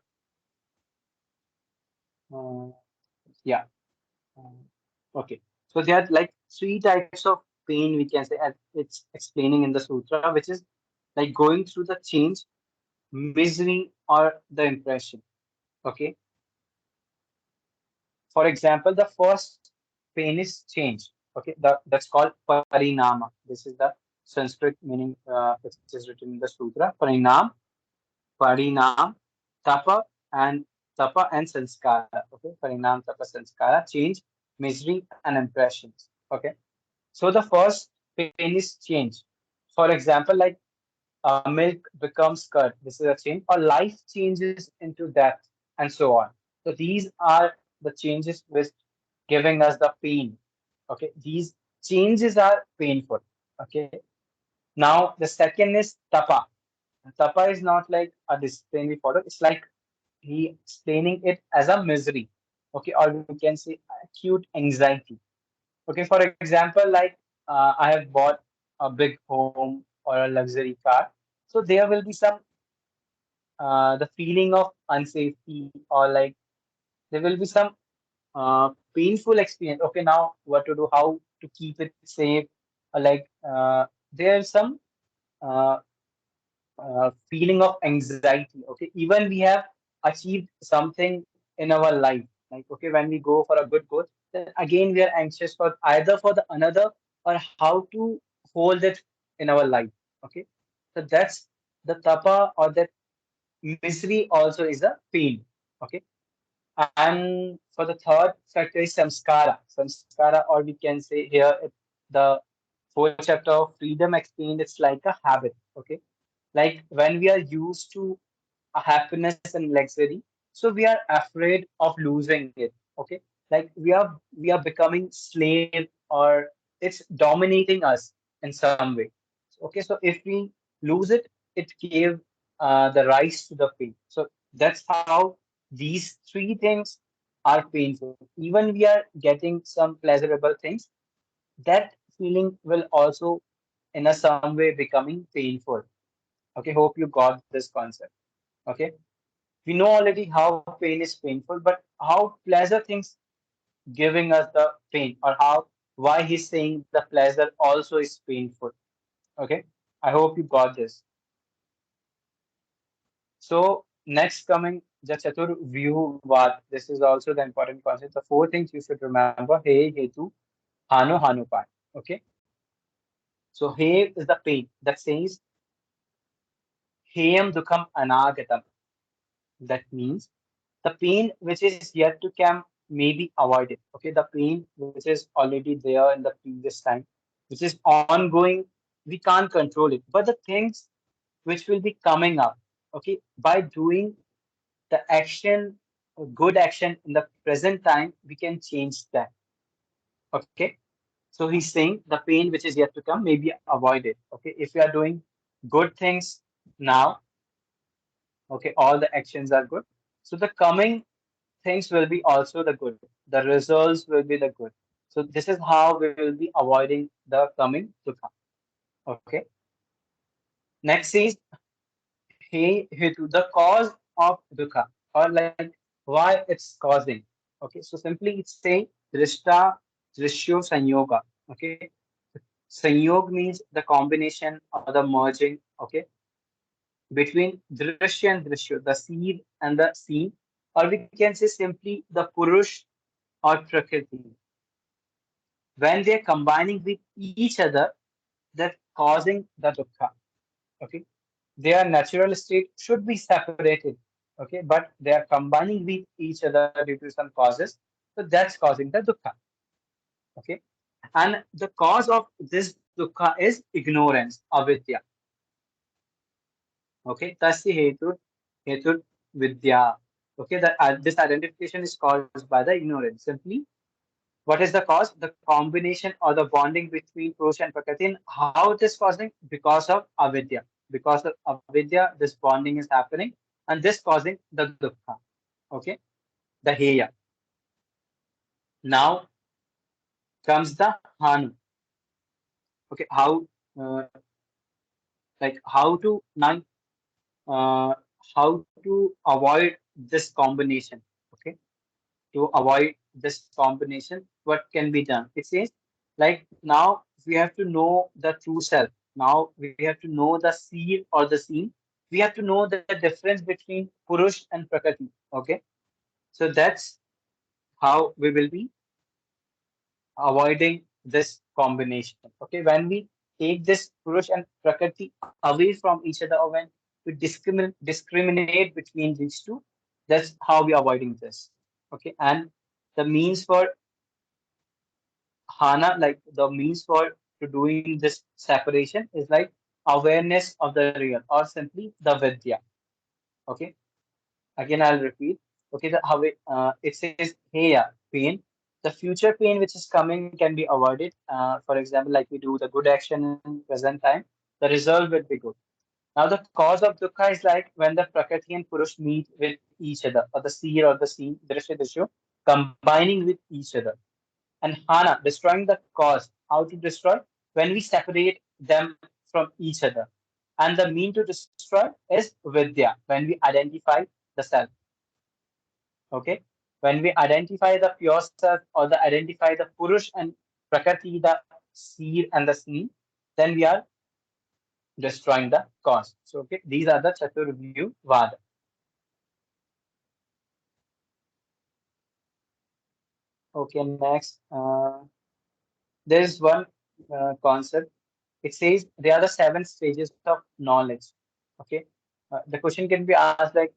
uh, yeah. um, okay. So there are like three types of pain we can say as it's explaining in the sutra, which is like going through the change, misery, or the impression. Okay. For example, the first pain is change. Okay, that's called parinama. This is the Sanskrit meaning which is written in the sutra. Parinam, parinam, tapa, and sanskara. Okay, parinam, tapa, sanskara, change, misery, and impressions. Okay, so the first pain is change. For example, like milk becomes curd. This is a change, or life changes into death, and so on. So these are the changes which giving us the pain. Okay, these changes are painful. Okay, now the second is tapa. Tapa is not like a discipline we follow. It's like he explaining it as a misery. Okay, or we can say acute anxiety. Okay, for example, like I have bought a big home or a luxury car. So there will be some the feeling of unsafety, or like there will be some painful experience. Okay, now what to do, how to keep it safe, or like there's some uh, feeling of anxiety. Okay, even we have achieved something in our life, like okay, when we go for a good goal, then again we are anxious for either for the another or how to hold it in our life. Okay, so that's the tapa, or that misery also is a pain. Okay. And for the third factor is samskara. Samskara, or we can say here, the fourth chapter of freedom explained it's like a habit. Okay. Like when we are used to a happiness and luxury, so we are afraid of losing it. Okay. Like we are becoming slave, or it's dominating us in some way. Okay. So if we lose it, it gave the rise to the pain. So that's how these three things are painful. Even we are getting some pleasurable things, that feeling will also in a some way becoming painful. Okay, hope you got this concept. Okay, we know already how pain is painful, but how pleasure things giving us the pain, or how why he's saying the pleasure also is painful. Okay, I hope you got this. So next coming the Chatur Vyuhvad. This is also the important concept. The four things you should remember: He, Hetu, Hano, Hanupai. Okay. So He is the pain that says Heyam Dukham Anagatam. That means the pain which is yet to come may be avoided. Okay, the pain which is already there in the previous time, which is ongoing, we can't control it. But the things which will be coming up, okay, by doing the action, good action in the present time, we can change that. Okay. So he's saying the pain which is yet to come may be avoided. Okay. If you are doing good things now, okay, all the actions are good. So the coming things will be also the good. The results will be the good. So this is how we will be avoiding the coming dukkha. Okay. Next is he hetu, the cause of dukkha, or like why it's causing. Okay, so simply it's saying drishta drishyo sanyoga. Okay, sanyog means the combination or the merging. Okay, between drishya and drishyo, the seed and the seen, or we can say simply the purush or prakriti. When they're combining with each other, they're causing the dukkha. Okay, their natural state should be separated. Okay, but they are combining with each other due to some causes, so that's causing the dukkha. Okay, and the cause of this dukkha is ignorance, avidya. Okay, tasya hetu vidya. Okay, that this identification is caused by the ignorance. Simply, what is the cause? The combination or the bonding between Purusha and Prakriti. And how it is causing? Because of avidya. Because of avidya, this bonding is happening, and this causing the dukkha. Okay, the heya. Now comes the hanu. Okay, uh, how to now uh, how to avoid this combination. Okay, to avoid this combination, what can be done? It says, like, now we have to know the true self. Now we have to know the seed or the seen. We have to know the difference between Purush and Prakriti. Okay. So that's how we will be avoiding this combination. Okay. When we take this Purush and Prakriti away from each other, or when we discriminate between these two, that's how we are avoiding this. Okay. And the means for Hana, like the means for to doing this separation is like awareness of the real, or simply the Vidya. Okay. Again, I'll repeat. Okay. It says Heya, pain. The future pain which is coming can be avoided. For example, like we do the good action in present time, the result will be good. Now, the cause of dukkha is like when the Prakriti and Purush meet with each other, or the seer or the seen, Drishya Drishyo, combining with each other. And Hana, destroying the cause. How to destroy? When we separate them from each other. And the mean to destroy is Vidya, when we identify the self. Okay? When we identify the pure self, or the identify the Purush and Prakriti, the seed and the seen, then we are destroying the cause. So, okay, these are the Chaturvyu Vada. Okay, next. There is one concept. It says there are the seven stages of knowledge. Okay. The question can be asked like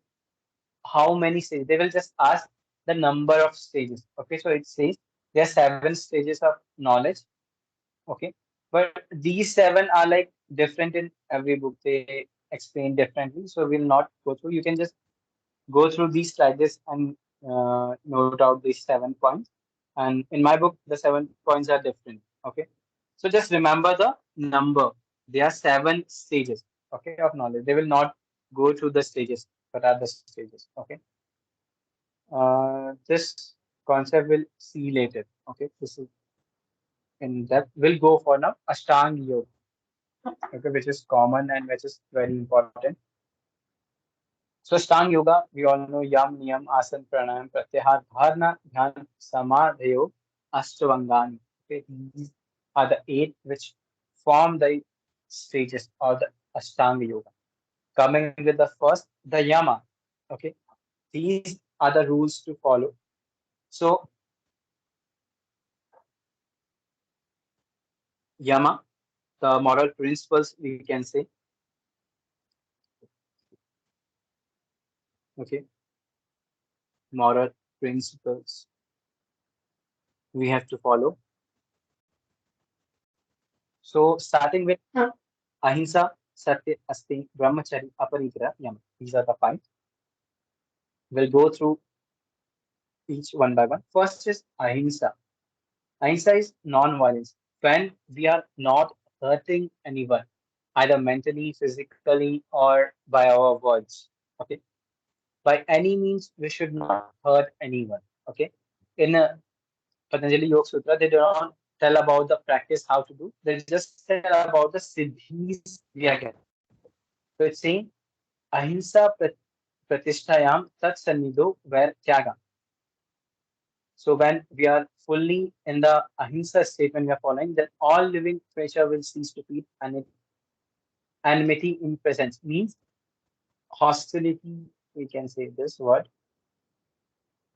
how many stages? They will just ask the number of stages. Okay. So it says there are seven stages of knowledge. Okay. But these seven are like different in every book. They explain differently. So we'll not go through. You can just go through these slides and note out these 7 points. And in my book, the 7 points are different. Okay. So just remember the number. There are seven stages, okay, of knowledge. They will not go through the stages, but are the stages. Okay. This concept will see later. Okay. This is in depth. We'll go for now Ashtanga Yoga. Okay, which is common and which is very important. So Ashtanga Yoga, we all know Yam, Niyam, Asan, Pranayam, Pratyahar, Dharana, Dhyan, Samadhayo, Ashtavangani. Okay, these are the eight which form the stages or the Ashtanga Yoga. Coming with the first, the Yama. Okay, these are the rules to follow. So, Yama, the moral principles, we can say. Okay, moral principles we have to follow. So, starting with Ahimsa, Satya, Asti, Brahmachari, Aparigra, Yama. These are the five. We'll go through each one by one. First is Ahimsa. Ahimsa is non-violence. When we are not hurting anyone, either mentally, physically, or by our words. Okay. By any means, we should not hurt anyone. Okay. In Patanjali Yoga Sutra, they do not tell about the practice how to do. They just tell about the siddhis we are getting. So it's saying ahimsa pratishtayam tat sannido ver tyaga. So when we are fully in the ahimsa state, when we are following, then all living creature will cease to feel enmity in presence. Means hostility. We can say this word.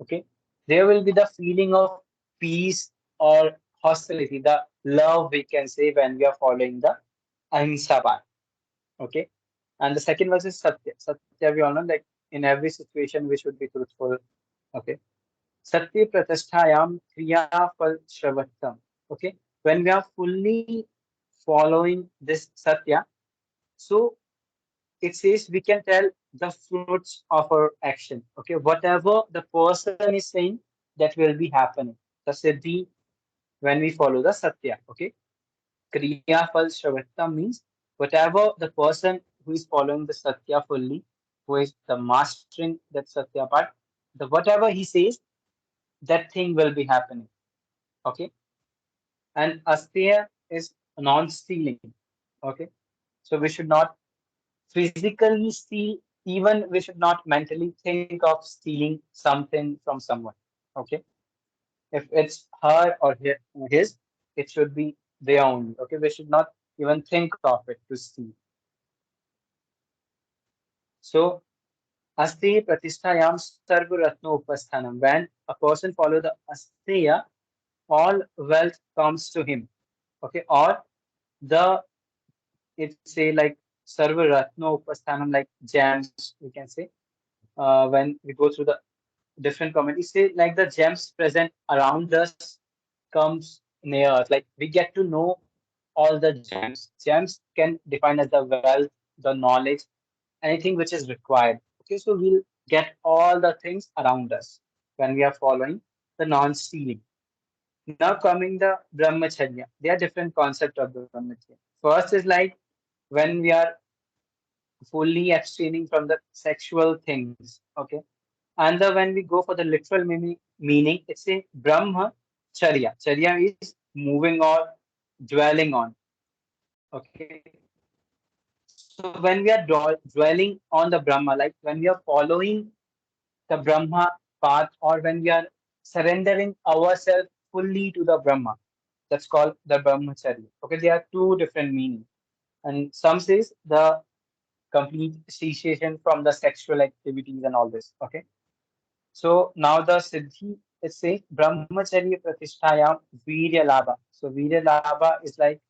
Okay, there will be the feeling of peace or hostility, the love we can say when we are following the ahimsa path. Okay, and the second verse is satya. Satya, we all know, like in every situation we should be truthful. Okay, satya pratisthayam kriya fal shravattam. Okay, when we are fully following this satya, so it says we can tell the fruits of our action. Okay, whatever the person is saying, that will be happening. The siddhi when we follow the satya. Okay, kriya fal shravattam means whatever the person who is following the satya fully, who is the mastering that satya part, the whatever he says, that thing will be happening. Okay, and asteya is non-stealing. Okay, so we should not physically steal, even we should not mentally think of stealing something from someone. Okay, if it's her or his, it should be their own. Okay, we should not even think of it to steal. So asti pratisthayam sarva ratno upasthanam, when a person follow the asteya, all wealth comes to him. Okay, or the, it say like sarva ratno upasthanam, like gems we can say. When we go through the different communities, say like the gems present around us comes near us, like we get to know all the gems can define as the wealth, the knowledge, anything which is required. Okay, so we'll get all the things around us when we are following the non-stealing. Now coming the brahmacharya, there are different concept of brahmacharya. First is like when we are fully abstaining from the sexual things. Okay, and the when we go for the literal meaning, it's a Brahma Charya. Charya is moving on, dwelling on. Okay. So when we are dwelling on the Brahma, like when we are following the Brahma path, or when we are surrendering ourselves fully to the Brahma, that's called the Brahmacharya. Okay, there are two different meanings. And some says the complete cessation from the sexual activities and all this. Okay. So now the Siddhi, it says Brahmacharya Pratishtayam Virya Labha. So Virya Labha is like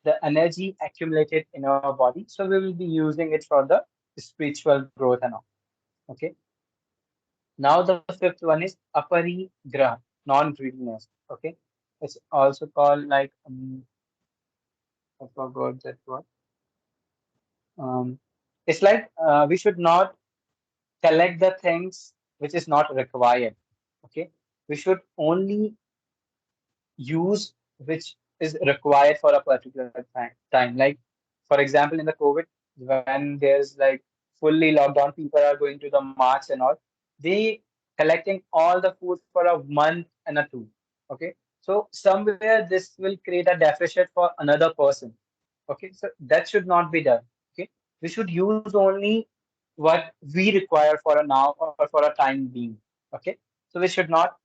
the energy accumulated in our body. So we will be using it for the spiritual growth and all. Okay. Now the fifth one is Aparigraha, non-greediness. Okay. It's also called like I forgot that word. Um, it's like we should not collect the things which is not required. Okay. We should only use which is required for a particular time. Like, for example, in the COVID, when there's like fully lockdown, people are going to the marts and all. They collecting all the food for a month and a two. Okay, so somewhere this will create a deficit for another person. Okay, so that should not be done. Okay, we should use only what we require for a now or for a time being. Okay, so we should not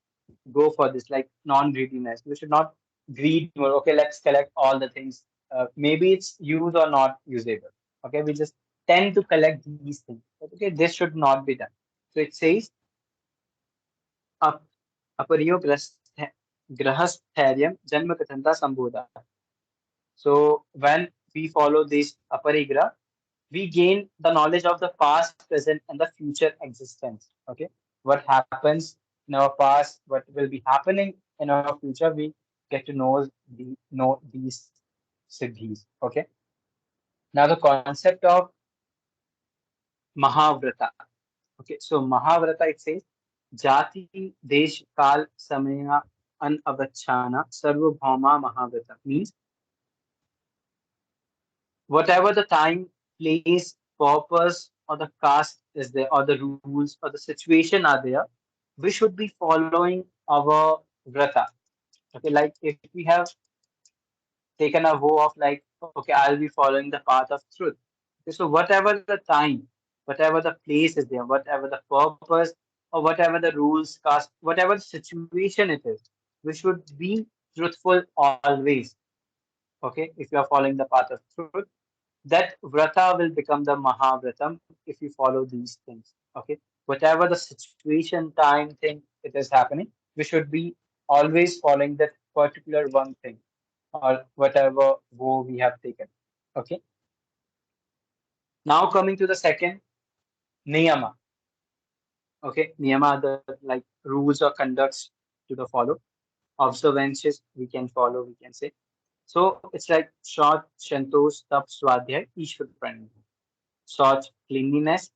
go for this like non-greediness. We should not greed mode. Okay, let's collect all the things. Maybe it's used or not usable. Okay, we just tend to collect these things. But okay, this should not be done. So it says up apariyo grahasthairyam janma kathanta sambodha. So when we follow this aparigra, we gain the knowledge of the past, present, and the future existence. Okay, what happens in our past, what will be happening in our future, we get to know these siddhis. Okay, now the concept of Mahavrata. Okay, so Mahavrata, it says Jati Desh Kal Samaya Anavachana Sarvabhauma Mahavrata, means whatever the time, place, purpose, or the caste is there, or the rules, or the situation are there, we should be following our vrata. Okay, like if we have taken a vow of like, okay, I'll be following the path of truth. Okay, so whatever the time, whatever the place is there, whatever the purpose, or whatever the rules, caste, whatever the situation it is, we should be truthful always. Okay, if you are following the path of truth, that vrata will become the Mahavratam if you follow these things. Okay, whatever the situation, time, thing it is happening, we should be always following that particular one thing or whatever vow we have taken. Okay, now coming to the second niyama. Okay, niyama are the like rules or conducts to the follow, observances we can follow, we can say. So it's like short, shantos, tap, swadhyay, ishwar pranidhana. Short, cleanliness,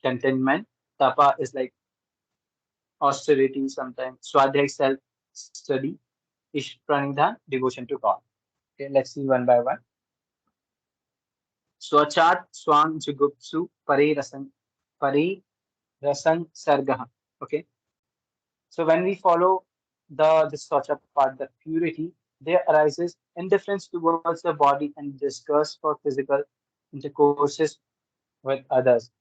contentment. Tapa is like austerity sometimes. Swadhyay, self study. Ish pranidhan, devotion to God. Okay, let's see one by one. Swachat swang jugupsu pare rasang sargaha. Okay, so when we follow this swacha part, the purity, there arises indifference towards the body and disgust for physical intercourses with others.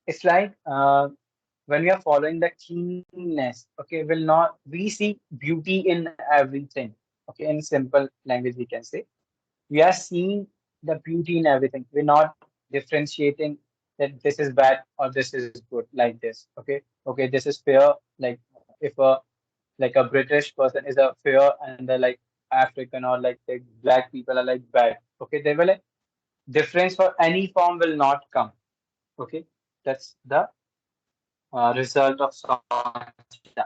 It's like when we are following the keenness, okay, will not we see beauty in everything. Okay, in simple language, we can say we are seeing the beauty in everything. We're not differentiating that this is bad or this is good like this. Okay, okay, this is fair. Like if a like a British person is a fair and the like African or like the black people are like bad. Okay, they will like difference for any form will not come. Okay, that's the result of Sanchita.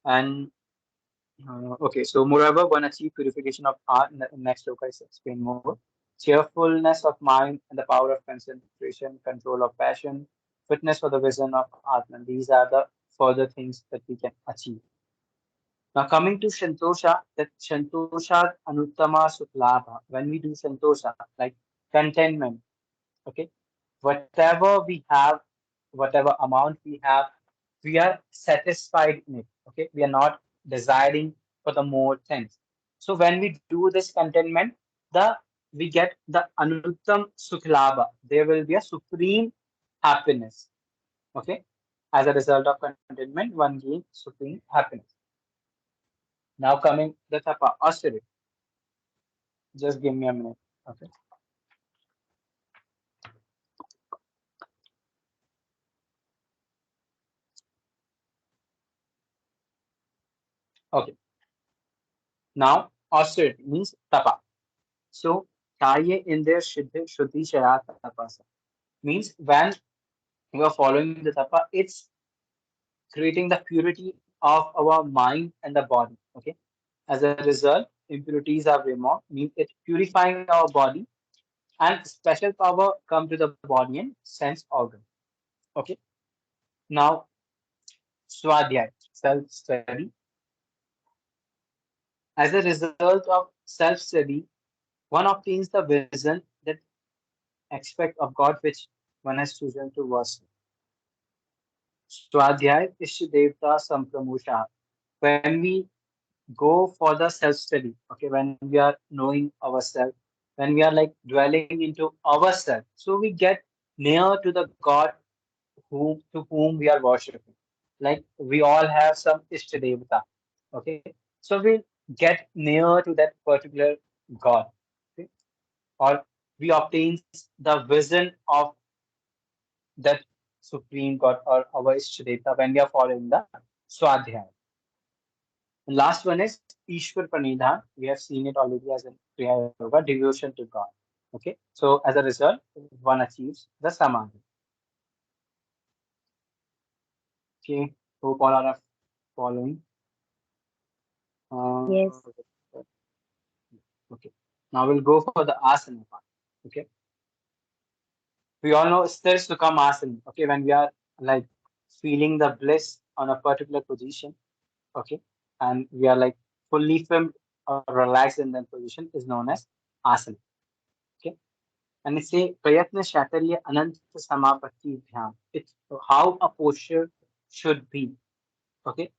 And okay, so moreover, one achieve purification of art. In the next sloka is explain more. Cheerfulness of mind and the power of concentration, control of passion, fitness for the vision of Atman. These are the further things that we can achieve. Now coming to Shantosha, that Shantosha Anuttama Suklabha. When we do Shantosha, like contentment, okay, whatever we have, whatever amount we have, we are satisfied in it. Okay, we are not desiring for the more things. So when we do this contentment, the we get the anuttam sukhlabha. There will be a supreme happiness. Okay, as a result of contentment, one gain supreme happiness. Now coming the tapa austerity. Just give me a minute. Okay. Okay. Now austerity means tapa. So Karya in their Shuddhi Shuddhi Shayat Tapasa means when you are following the tapa, it's creating the purity of our mind and the body. Okay. As a result, impurities are removed, means it purifying our body and special power come to the body and sense organ. Okay. Now Swadhyay, self-study. As a result of self-study, one obtains the vision that aspect of God which one has chosen to worship. Swadhyay Ishtadevta Sampramusha. When we go for the self-study, okay, when we are knowing ourselves, when we are like dwelling into ourselves, so we get near to the God to whom we are worshipping. Like we all have some Ishtadevta. Okay, so we'll get near to that particular God, okay? Or we obtain the vision of that supreme God or our Ishtadeta when we are following the Swadhyaya. And last one is Ishwar Pranidhan. We have seen it already as a Kriya Yoga, devotion to God. Okay, so as a result, one achieves the Samadhi. Okay, hope all are following. Yes. Uh, okay, now we'll go for the asana part. Okay, we all know Sthir Sukham asana. Okay, when we are like feeling the bliss on a particular position. Okay, and we are like fully firm or relaxed in that position is known as asana. Okay, and it's a prayatna shatarya ananta samapatti dhyam. It's how a posture should be. Okay,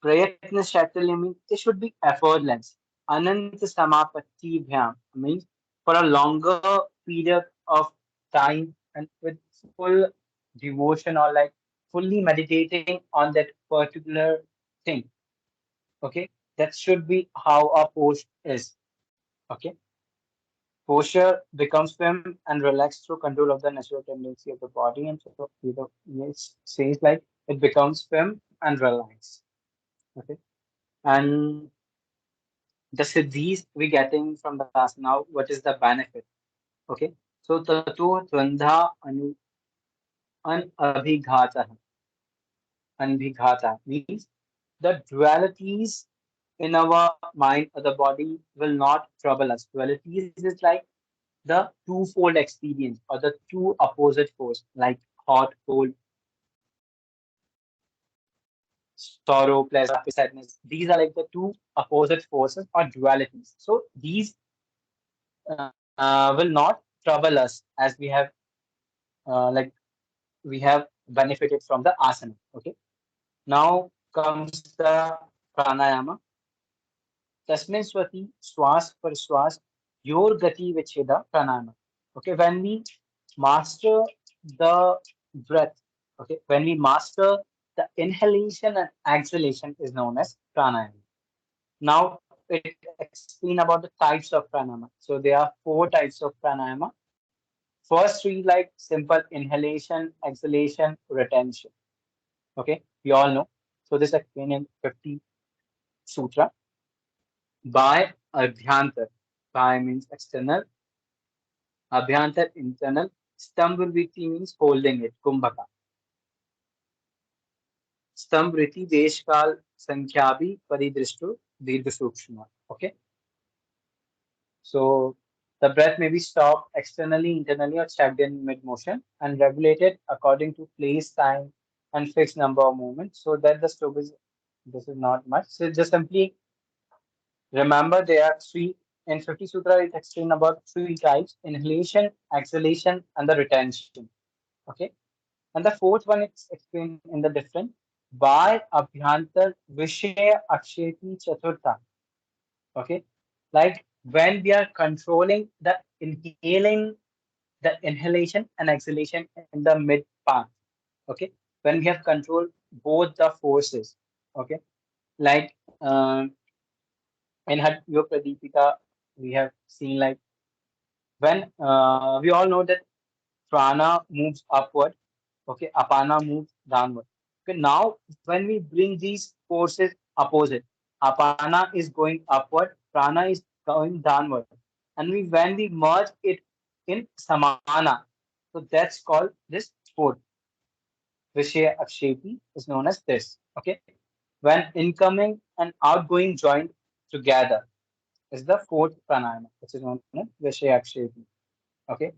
prayatna shatarya means it should be effortless. Ananta samapatti bhyam means for a longer period of time and with full devotion or like fully meditating on that particular thing. Okay, that should be how a pose is. Okay, posture becomes firm and relaxed through control of the natural tendency of the body, and so it says like it becomes firm and relaxed. Okay, and the siddhis we getting from the asana. Now, what is the benefit? Okay, so tato dvandha anabhighata. Anbhighata means the dualities in our mind or the body will not trouble us. Dualities is like the twofold experience or the two opposite force, like hot, cold, sorrow, pleasure, happiness, sadness. These are like the two opposite forces or dualities. So these will not trouble us as we have like we have benefited from the asana. Okay. Now comes the pranayama. Tasmin swati swas par swas yor gati vicheda pranayama. Okay, when we master the breath, okay, when we master the inhalation and exhalation is known as pranayama. Now it explain about the types of pranayama. So there are four types of pranayama. First three like simple inhalation, exhalation, retention. Okay, we all know. So this explained in 50 Sutra by Adhyantar. By means external, Abhyantar internal, Stambhriti means holding it, Kumbhaka. Stambhriti Deshkal Sankhyabi Paridrishtu Dirgha Sukshma. Okay, so the breath may be stopped externally, internally, or checked in mid motion and regulated according to place, time, and fixed number of movements so that the stroke is this is not much. So just simply remember there are three in 50 Sutra it explains about three types inhalation, exhalation, and the retention. Okay. And the fourth one it's explained in the different by Abhyantar Vishaya Aksheti Chaturtha. Okay. Like when we are controlling the inhaling, the inhalation and exhalation in the mid part. Okay. When we have controlled both the forces. Okay. Like in Yoga Pradipika, we have seen like when we all know that prana moves upward. Okay, apana moves downward. Okay, now when we bring these forces opposite, apana is going upward, prana is going downward, and when we merge it in samana, so that's called this fourth. Vishaya Aksheti is known as this. Okay, when incoming and outgoing joined together is the fourth pranayama, which is known as Vishaya Aksheti. Okay,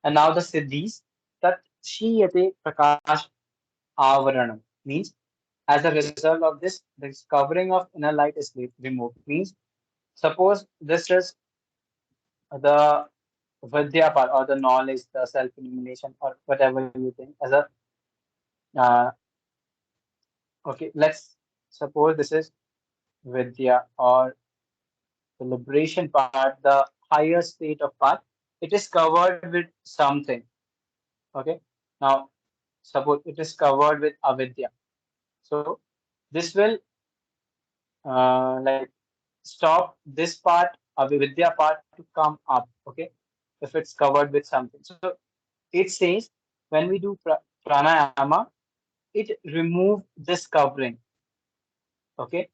and now the siddhis that shiyate prakash avaranam means as a result of this covering of inner light is removed. Means suppose this is the vidya part or the knowledge, the self illumination or whatever you think as a uh, okay. Let's suppose this is vidya or the liberation part, the higher state of part. It is covered with something. Okay. Now suppose it is covered with avidya. So this will like stop this part, avidya part to come up. Okay, if it's covered with something. So it says when we do pranayama, it remove this covering. Okay,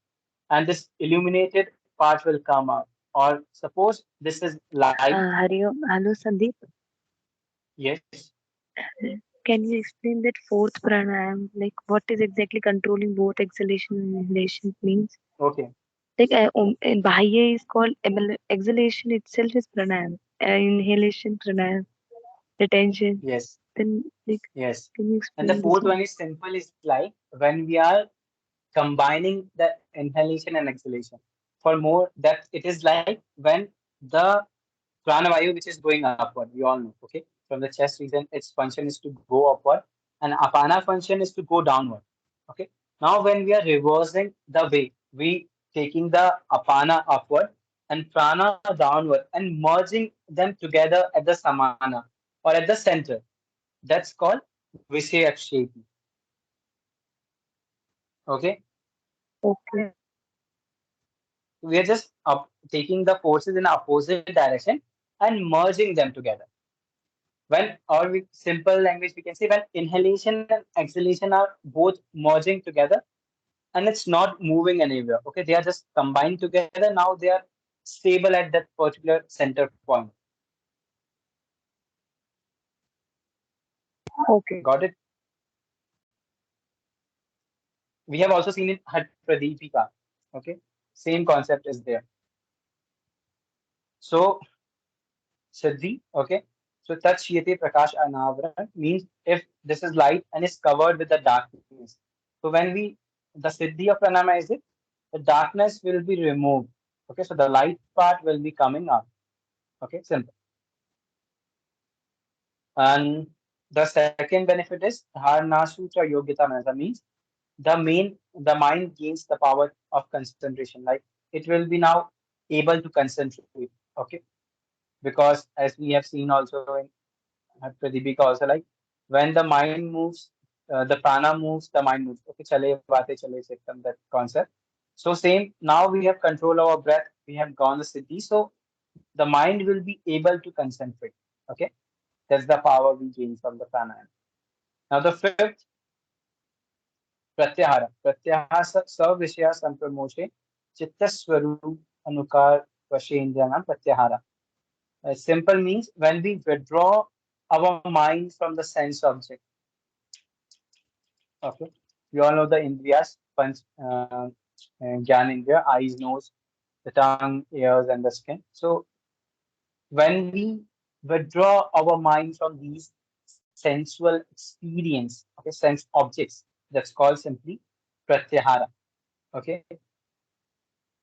and this illuminated part will come out. Or suppose this is light. Hariom, hello Sandeep. Yes. Can you explain that fourth pranayam? Like what is exactly controlling both exhalation and inhalation means? Okay. Like in Bahya is called exhalation itself is pranayam. Inhalation pranayam. Retention. Yes. Then like Yes. can you And the explain this fourth one? one is simple. Is like when we are combining the inhalation and exhalation. For more that it is like when the pranavayu which is going upward, we all know, okay? From the chest region, its function is to go upward, and apana function is to go downward. Okay. Now when we are reversing the way, we taking the apana upward and prana downward and merging them together at the samana or at the center. That's called Vishayakshepi. Okay. Okay. We are just taking the forces in opposite direction and merging them together. When, or with simple language, we can say when inhalation and exhalation are both merging together and it's not moving anywhere. Okay, they are just combined together. Now they are stable at that particular center point. Okay. Got it? We have also seen in Hat Pradipika. Okay, same concept is there. So Siddhi, okay. So Tatshiyate Prakash Anavaran means if this is light and is covered with the darkness. So when we the Siddhi of pranama is it, the darkness will be removed. Okay, so the light part will be coming up. Okay, simple. And the second benefit is Dharna Sutra Yogita Manasa means the mind gains the power of concentration. Like it will be now able to concentrate. Okay, because as we have seen also in Pradipika also, like when the mind moves, the prana moves, the mind moves. Okay, chale baate chale sektam, that concept. So same. Now we have control over breath. We have gone the city. So the mind will be able to concentrate. Okay, that's the power we gain from the pranayama. Now the fifth, pratyahara. Pratyahara savishya sampramoshe chitta swarup anukar vashendranam pratyahara. Simple means when we withdraw our mind from the sense object. Okay. We all know the Indriyas, Gyan Indriya, eyes, nose, the tongue, ears, and the skin. So when we withdraw our mind from these sensual experience, okay, sense objects, that's called simply pratyahara. Okay.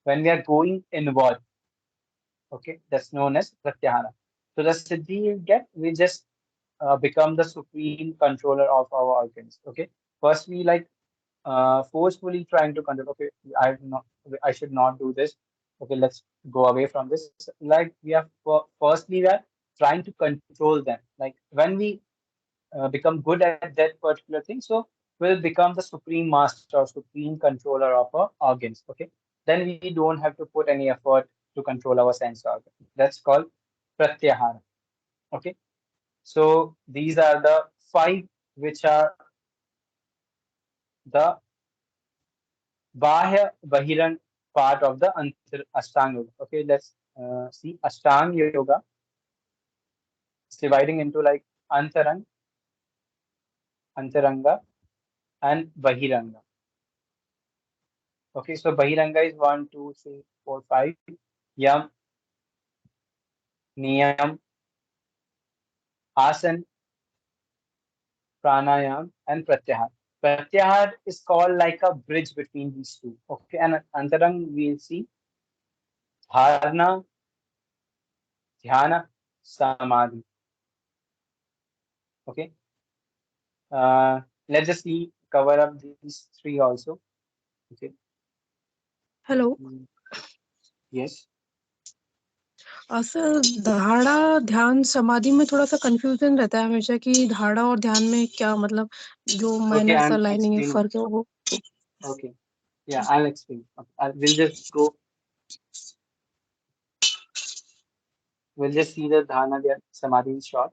When we are going inward, okay, that's known as pratyahara. So the siddhi you get, we just become the supreme controller of our organs. Okay. First, we like forcefully trying to control. Okay, I should not do this. Okay, let's go away from this. Like we are firstly we are trying to control them. Like when we become good at that particular thing, so we'll become the supreme master or supreme controller of our organs. Okay, then we don't have to put any effort to control our sense organ. That's called pratyahara. Okay, so these are the five which are the Bahya Bahiran part of the Ashtanga Yoga. Okay, let's see. Ashtanga Yoga is dividing into like Antarang, Antaranga, and Bahiranga. Okay, so Bahiranga is 1, 2, 3, 4, 5. Yam, Niyam, Asan, Pranayam, and Pratyahar. Pratyahar is called like a bridge between these two. Okay, and Antarang we'll see Dharna, Dhyana, Samadhi. Okay. Let's just see cover up these three also. Okay. Hello Mm, yes. Sir धारणा ध्यान समाधि में थोड़ा सा confusion रहता है हमेशा कि धारणा और ध्यान में क्या मतलब जो Okay, माइनर सा I'm लाइनिंग explaining. फर्क है वो Okay. Yeah, I'll explain. We'll just go. We'll just see the dharana there, samadhi in short.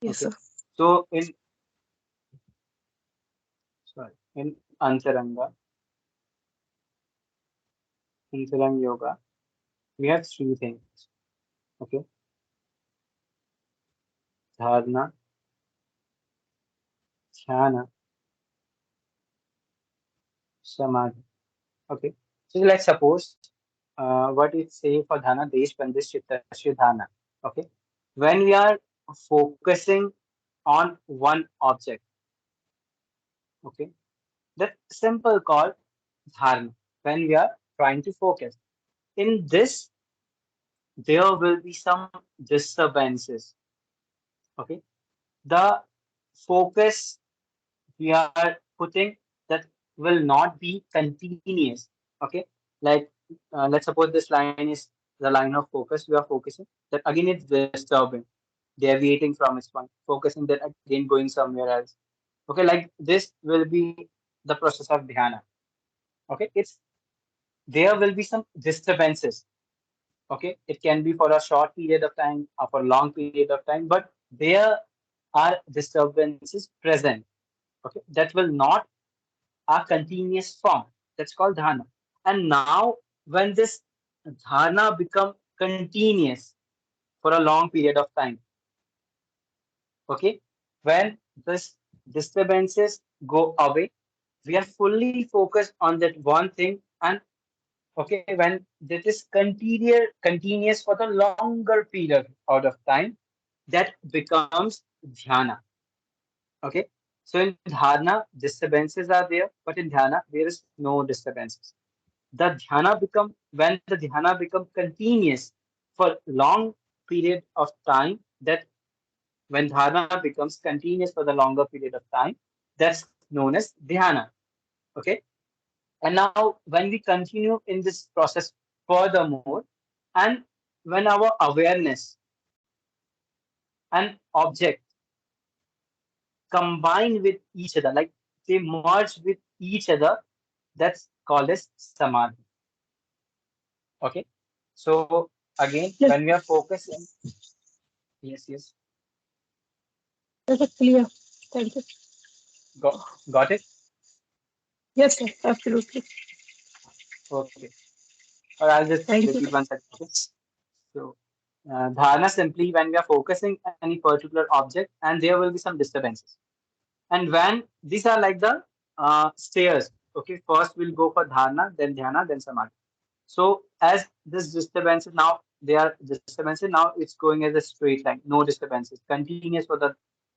Yes, Okay. sir. So in Antarang yoga, we have three things. Okay. Dharana, dhyana, samadhi. Okay. So let's suppose what it say for dharana, desh bandhish chittasya dharana. Okay. When we are focusing on one object, okay, that simple called dharana. When we are trying to focus. In this, there will be some disturbances. Okay. The focus we are putting that will not be continuous. Okay. Like let's suppose this line is the line of focus we are focusing. That again it's disturbing, deviating from its point, focusing that again going somewhere else. Okay, like this will be the process of dhyana. Okay, it's there will be some disturbances. Okay, it can be for a short period of time or for a long period of time, but there are disturbances present. Okay, that will not a continuous form. That's called dharana. And now, when this dharana become continuous for a long period of time, okay, when this disturbances go away, we are fully focused on that one thing, and okay, when that is continuous for the longer period out of time, that becomes dhyana. Okay, so in dharana, disturbances are there, but in dhyana, there is no disturbances. The dhyana become when the dhyana become continuous for long period of time, that when dharana becomes continuous for the longer period of time, that's known as dhyana. Okay, and now when we continue in this process furthermore, and when our awareness and object combine with each other, like they merge with each other, that's called as samadhi. Okay, so again Yes, when we are focusing. Yes, yes. that's clear. Thank you. Got, got it? Yes, sir. Absolutely. Okay. Or I'll just Thank repeat you. once again. Okay. So, dharana simply when we are focusing any particular object and there will be some disturbances. And when these are like the stairs, okay, first we'll go for dharana, then dhyana, then samadhi. So, as this disturbances now, they are disturbances now, it's going as a straight line, no disturbances, continuous for the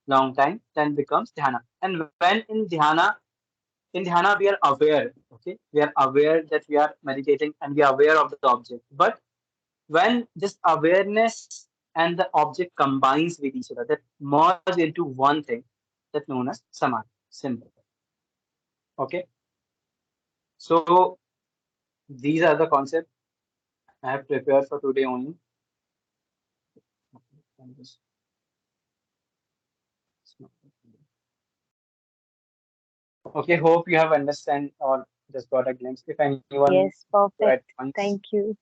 long time, then becomes dhyana. And when in dhyana we are aware, okay, we are aware that we are meditating and we are aware of the object, but when this awareness and the object combines with each other, that merge into one thing, that known as samadhi. Simple. Okay, so these are the concepts I have prepared for today only. Okay, hope you have understand or just got a glimpse. If anyone Yes, to add perfect. points, Thank you.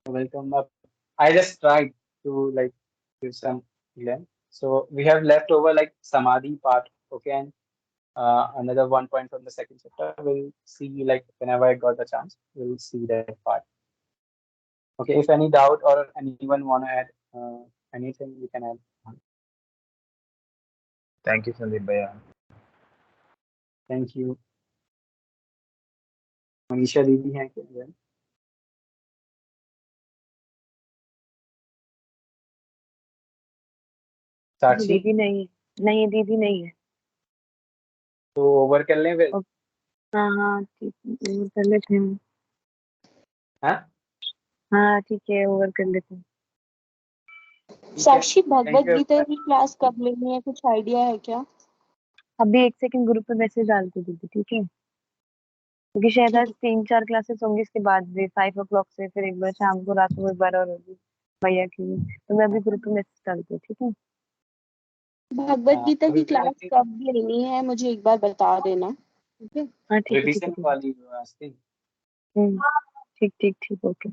welcome up. I just tried to like give some glimpse. So we have left over like samadhi part, okay, and another 1 point from the second chapter. We'll see like whenever I got the chance, we'll see that part. Okay, if any doubt or anyone wanna add anything, you can add. Thank you, Sandeep Bhaiya. Thank you. Manisha दीदी हैं क्या? साक्षी दीदी नहीं है। नहीं, दीदी नहीं है। तो ओवर कर लें फिर? हाँ हाँ ठीक है, ओवर कर लेते हैं। हाँ हाँ ठीक है, ओवर कर लेते हैं। ठीक है, साक्षी थैंक भगवत यू। गीता की क्लास कब लेनी है, कुछ आइडिया है क्या? अभी 1 सेकंड ग्रुप पे मैसेज डालती दीदी, ठीक है? क्योंकि शायद आज ठीक 3-4 क्लासेस होंगी, इसके बाद भी 5 o'clock से फिर एक बार शाम को, रात को एक बार और होगी भैया की। तो मैं अभी ग्रुप पे मैसेज डालती हूँ, ठीक है? भगवत गीता की अभी क्लास मैंने कब लेनी है मुझे एक बार बता देना, ठीक है? हाँ ठीक है ठीक है रिवीजन ठीक है। वाली जो आस्ती ठीक ठीक ठीक ओके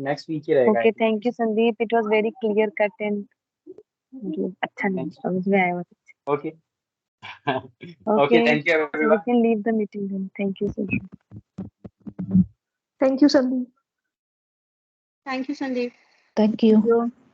नेक्स्ट वीक ही रहेगा okay. I think. Thank you Sandeep, it was very clear cut and मतलब अच्छा नहीं थैंक समझ में आया। You. Okay okay, okay thank you so we everyone. can leave the meeting then. Thank you so much. Thank you, Sandeep. Thank you Sandeep. Thank you. Thank you.